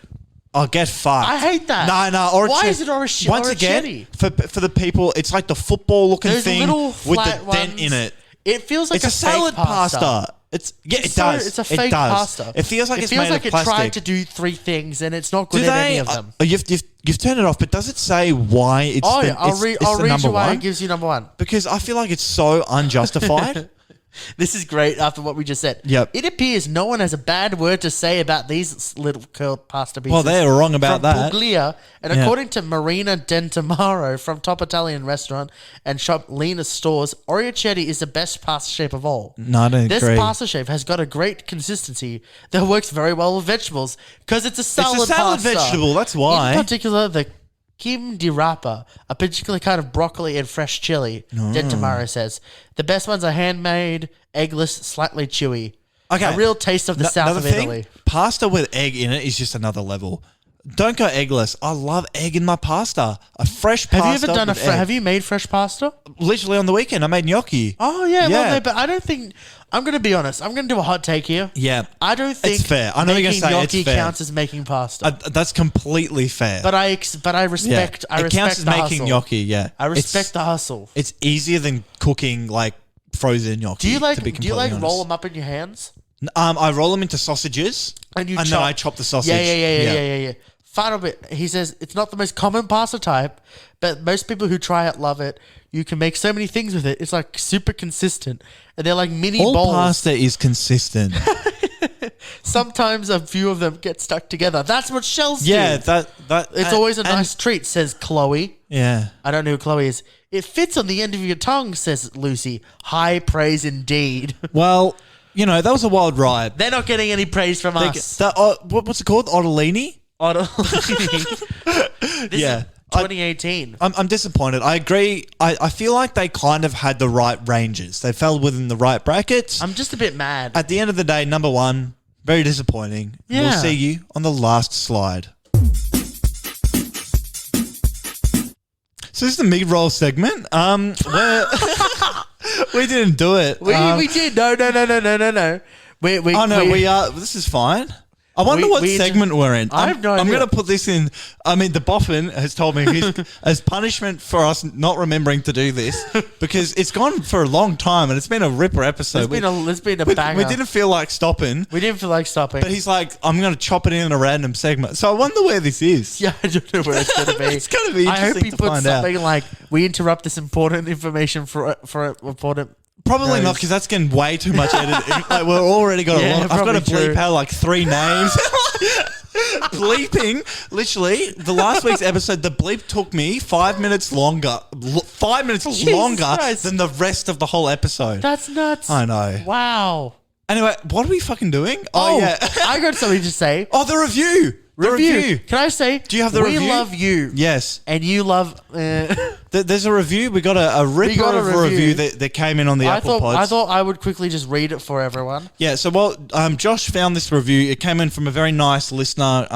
S1: Oh, get fucked.
S2: I hate that.
S1: No, orecchiette.
S2: Why is it
S1: Once again, for the people, it's like the football looking
S2: There's a
S1: thing
S2: little
S1: with
S2: flat
S1: the dent
S2: ones.
S1: in it.
S2: It feels like
S1: It's a salad
S2: fake pasta.
S1: It does.
S2: It's a fake pasta.
S1: It feels like
S2: it
S1: it's
S2: feels
S1: made
S2: like
S1: of
S2: it
S1: plastic.
S2: tried to do 3 things and it's not good
S1: Do
S2: at
S1: they?
S2: any of them.
S1: You've turned it off, but does it say why it's?
S2: Oh
S1: the,
S2: yeah, I'll read
S1: number
S2: you why
S1: one?
S2: it gives you number 1.
S1: Because I feel like it's so unjustified.
S2: This is great after what we just said.
S1: Yep.
S2: It appears no one has a bad word to say about these little curled pasta pieces.
S1: Well, they're wrong about
S2: from
S1: that.
S2: Puglia, and
S1: Yeah.
S2: according to Marina Dentamaro from Top Italian Restaurant and Shop Lena Stores, Oriacetti is the best pasta shape of all.
S1: No, I don't
S2: This
S1: agree.
S2: pasta shape has got a great consistency that works very well with vegetables because it's a salad
S1: salad
S2: pasta.
S1: vegetable, that's why.
S2: In particular, the Kim di Rapa, a particular kind of broccoli and fresh chili, Dentamaro says. The best ones are handmade, eggless, slightly chewy.
S1: Okay.
S2: A real taste of the south
S1: Another
S2: of
S1: thing,
S2: Italy.
S1: pasta with egg in it is just another level. Don't go eggless. I love egg in my pasta. A fresh pasta.
S2: Have you ever done
S1: with egg.
S2: have you made fresh pasta?
S1: Literally on the weekend, I made gnocchi.
S2: Oh yeah,
S1: Yeah.
S2: well, no, but I don't think I'm going to be honest. I'm going to do a hot take here.
S1: Yeah.
S2: I don't think
S1: It's fair. I know you're
S2: making
S1: gonna say it's
S2: gnocchi
S1: fair.
S2: counts as making pasta.
S1: That's completely fair.
S2: but I respect. I
S1: it
S2: respect
S1: counts as
S2: the
S1: making
S2: hustle.
S1: gnocchi. Yeah,
S2: I respect the hustle.
S1: It's easier than cooking like frozen gnocchi.
S2: Do you like
S1: To be
S2: roll
S1: honest.
S2: them up in your hands?
S1: I roll them into sausages,
S2: And you
S1: then
S2: chop.
S1: I chop the sausage.
S2: Yeah. Final bit. He says it's not the most common pasta type, but most people who try it love it. You can make so many things with it. It's like super consistent, and they're like mini
S1: All
S2: bowls.
S1: pasta is consistent.
S2: Sometimes a few of them get stuck together. That's what shells do.
S1: Yeah, that
S2: It's always a nice treat, says Chloe.
S1: Yeah.
S2: I don't know who Chloe is. It fits on the end of your tongue, says Lucy. High praise indeed.
S1: Well, that was a wild ride.
S2: They're not getting any praise from us.
S1: What's it called? Ottolini?
S2: This
S1: Yeah.
S2: is 2018.
S1: I'm disappointed. I agree. I feel like they kind of had the right ranges. They fell within the right brackets.
S2: I'm just a bit mad.
S1: At the end of the day, number 1, very disappointing. We'll
S2: Yeah.
S1: see you on the last slide. So this is the mid-roll segment. Where we didn't do it.
S2: We did. No.
S1: We are. This is fine. I wonder what segment we're in.
S2: I have no
S1: I'm
S2: idea.
S1: going to put this in. I mean, the Boffin has told me as punishment for us not remembering to do this because it's gone for a long time and it's been a ripper episode.
S2: It's been a banger.
S1: We didn't feel like stopping.
S2: We didn't feel like stopping.
S1: But he's like, I'm going to chop it in a random segment. So I wonder where this is.
S2: Yeah, I don't know where it's going to be.
S1: It's going to be
S2: I hope
S1: interesting
S2: he
S1: to
S2: puts
S1: find out.
S2: something like, we interrupt this important information for important...
S1: Probably
S2: knows.
S1: not because that's getting way too much editing. Like we're already got
S2: Yeah,
S1: a lot. I've got to
S2: probably
S1: bleep
S2: true.
S1: out like 3 names. Bleeping, literally, the last week's episode, the bleep took me 5 minutes longer. 5 minutes
S2: Jesus
S1: longer
S2: Christ.
S1: than the rest of the whole episode.
S2: That's nuts.
S1: I know.
S2: Wow.
S1: Anyway, what are we fucking doing? Oh yeah.
S2: I got something to say.
S1: Oh, the review. The review.
S2: Can I say?
S1: Do you have the review?
S2: We love you.
S1: Yes.
S2: And you love...
S1: There's a review. We got a ripper
S2: got a
S1: of a review
S2: review.
S1: that came in on the Apple Pods.
S2: I thought I would quickly just read it for everyone.
S1: Yeah, so Josh found this review. It came in from a very nice listener.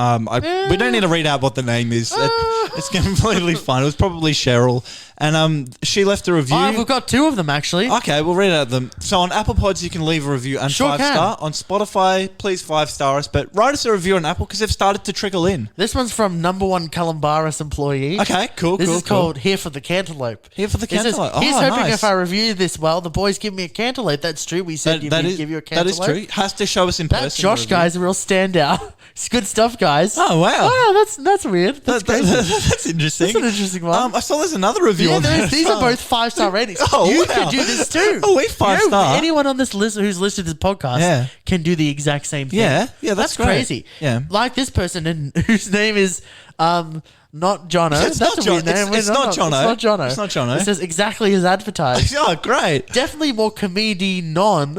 S1: We don't need to read out what the name is. It's completely fine. It was probably Cheryl. And she left a review.
S2: Oh, we've got 2 of them, actually.
S1: Okay, we'll read out them. So on Apple Pods, you can leave a review and
S2: Sure
S1: 5-star. On Spotify, please 5-star us. But write us a review on Apple because they've started to trickle in.
S2: This one's from number 1 Calambaris employee.
S1: Okay, cool,
S2: This
S1: cool,
S2: is
S1: cool.
S2: called Here for the Cantaloupe.
S1: Here for the
S2: It says,
S1: cantaloupe. Oh,
S2: he's hoping
S1: nice.
S2: if I review this well, the boys give me a cantaloupe. That's true. We said
S1: That is-
S2: give you a
S1: that
S2: cantaloupe.
S1: is true. Has to show us in
S2: That
S1: person.
S2: Josh
S1: the review.
S2: guy's a real standout. It's good stuff, guys.
S1: Oh, wow.
S2: Oh, that's weird. That's crazy.
S1: That's interesting.
S2: That's an interesting one.
S1: I saw there's another review
S2: Yeah,
S1: on there.
S2: these are both 5-star ratings.
S1: Oh,
S2: you
S1: wow.
S2: can do this too.
S1: Oh, we 5-star.
S2: Anyone on this list who's listed this podcast
S1: Yeah.
S2: can do the exact same thing.
S1: Yeah, that's great.
S2: crazy.
S1: Yeah.
S2: Like this person whose name is not Jono.
S1: It's
S2: That's
S1: not
S2: a weird
S1: Jon-
S2: name.
S1: it's not Jono.
S2: It's not Jono.
S1: It's not Jono.
S2: It says exactly as advertised.
S1: Oh, great.
S2: Definitely more comedian.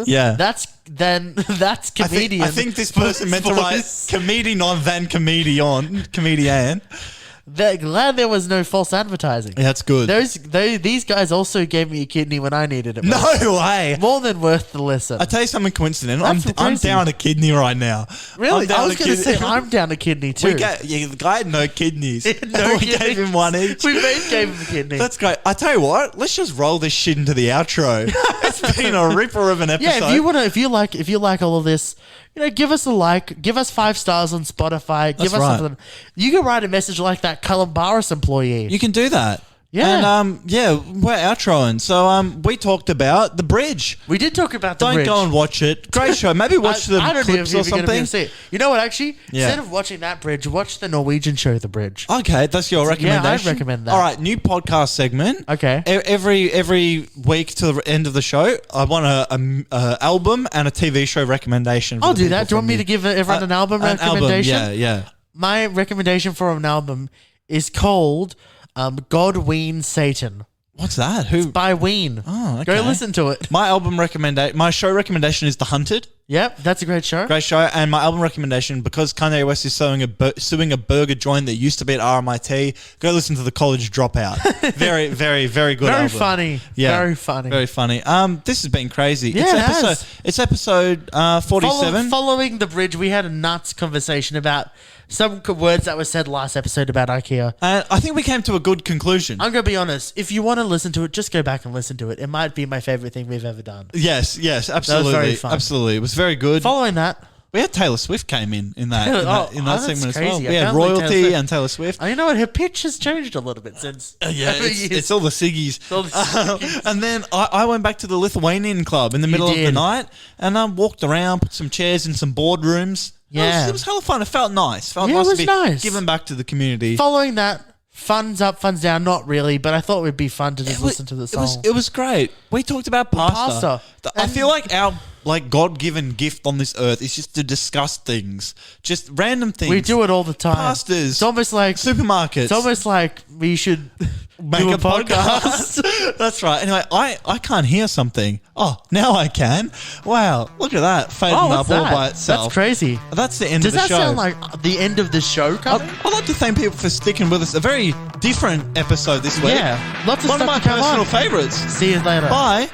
S1: Yeah.
S2: That's comedian.
S1: I think this person meant to write
S2: Voice.
S1: comedian on than comedian.
S2: They're glad there was no false advertising.
S1: Yeah, that's good.
S2: These guys also gave me a kidney when I needed it.
S1: No
S2: most.
S1: way.
S2: More than worth the listen.
S1: I tell you something coincidental. I'm
S2: That's
S1: I'm
S2: crazy.
S1: down a kidney right now.
S2: Really?
S1: I'm down
S2: I was
S1: a
S2: going to
S1: kidney.
S2: say I'm down a kidney too.
S1: The guy had no kidneys.
S2: No
S1: we
S2: kidneys.
S1: gave him one each.
S2: We both gave him a kidney.
S1: That's great. I tell you what, let's just roll this shit into the outro. It's been a ripper of an episode.
S2: yeah, if you like all of this, give us a like, give us 5 stars on Spotify, give us
S1: right.
S2: something. You can write a message like that Calambaris employee.
S1: You can do that.
S2: Yeah.
S1: And we're outroing. So we talked about The Bridge.
S2: We did talk about The
S1: Don't
S2: Bridge.
S1: go and watch it. Great show. Maybe watch the
S2: I don't know
S1: clips
S2: if
S1: or
S2: you're gonna be
S1: something.
S2: able to see it. You know what, actually?
S1: Yeah.
S2: Instead of watching that Bridge, watch the Norwegian show, The Bridge.
S1: Okay, that's your recommendation.
S2: Yeah, I'd recommend that.
S1: All right, new podcast segment.
S2: Okay.
S1: Every week to the end of the show, I want a album and a TV show recommendation.
S2: I'll do that. Do you want me to give everyone an album recommendation?
S1: Yeah.
S2: My recommendation for an album is called God Ween Satan.
S1: What's that? Who?
S2: By Ween.
S1: Oh, okay.
S2: Go listen to it.
S1: My show recommendation is The Hunted.
S2: Yep, that's a great show.
S1: Great show. And my album recommendation, because Kanye West is suing a burger joint that used to be at RMRY, go listen to The College Dropout. Very, very, very good
S2: Very
S1: album.
S2: funny.
S1: Yeah.
S2: Very funny.
S1: Very funny. This has been crazy.
S2: Yeah,
S1: It's episode 47.
S2: Following The Bridge, we had a nuts conversation about some words that were said last episode about Ikea.
S1: I think we came to a good conclusion.
S2: I'm going to be honest. If you want to listen to it, just go back and listen to it. It might be my favorite thing we've ever done.
S1: Yes, absolutely.
S2: very fun.
S1: Absolutely. It was very good.
S2: Following that,
S1: we had Taylor Swift came in that
S2: that's
S1: segment as
S2: crazy.
S1: well.
S2: I
S1: We had
S2: can't believe Taylor
S1: Royalty
S2: Swift.
S1: and Taylor Swift.
S2: you know what? Her pitch has changed a little bit since.
S1: It's all the ciggies.
S2: all the ciggies.
S1: And then I went back to the Lithuanian club in the middle of the
S2: did.
S1: night and walked around, put some chairs in some boardrooms.
S2: Yeah.
S1: It was hella fun. It felt nice.
S2: Yeah, it was
S1: to be
S2: nice.
S1: giving back to the community.
S2: Following that, funds up, funds down. Not really, but I thought it would be fun to just listen to the song.
S1: It was great. We talked about pasta. I
S2: And-
S1: feel like our God-given gift on this earth is just to discuss things, just random things.
S2: We do it all the time.
S1: Pastas.
S2: It's almost like
S1: Supermarkets.
S2: It's almost like we should
S1: Make
S2: do
S1: a podcast. That's right. Anyway, I can't hear something. Oh, now I can. Wow, look at that fading up
S2: what's
S1: all
S2: that?
S1: by itself.
S2: That's crazy.
S1: That's the end
S2: Does
S1: of the
S2: that
S1: show.
S2: sound like the end of the show coming?
S1: I'd like to thank people for sticking with us. A very different episode this week.
S2: Yeah, lots of
S1: One of
S2: stuff
S1: my
S2: to come
S1: personal
S2: on.
S1: favourites.
S2: See you later.
S1: Bye.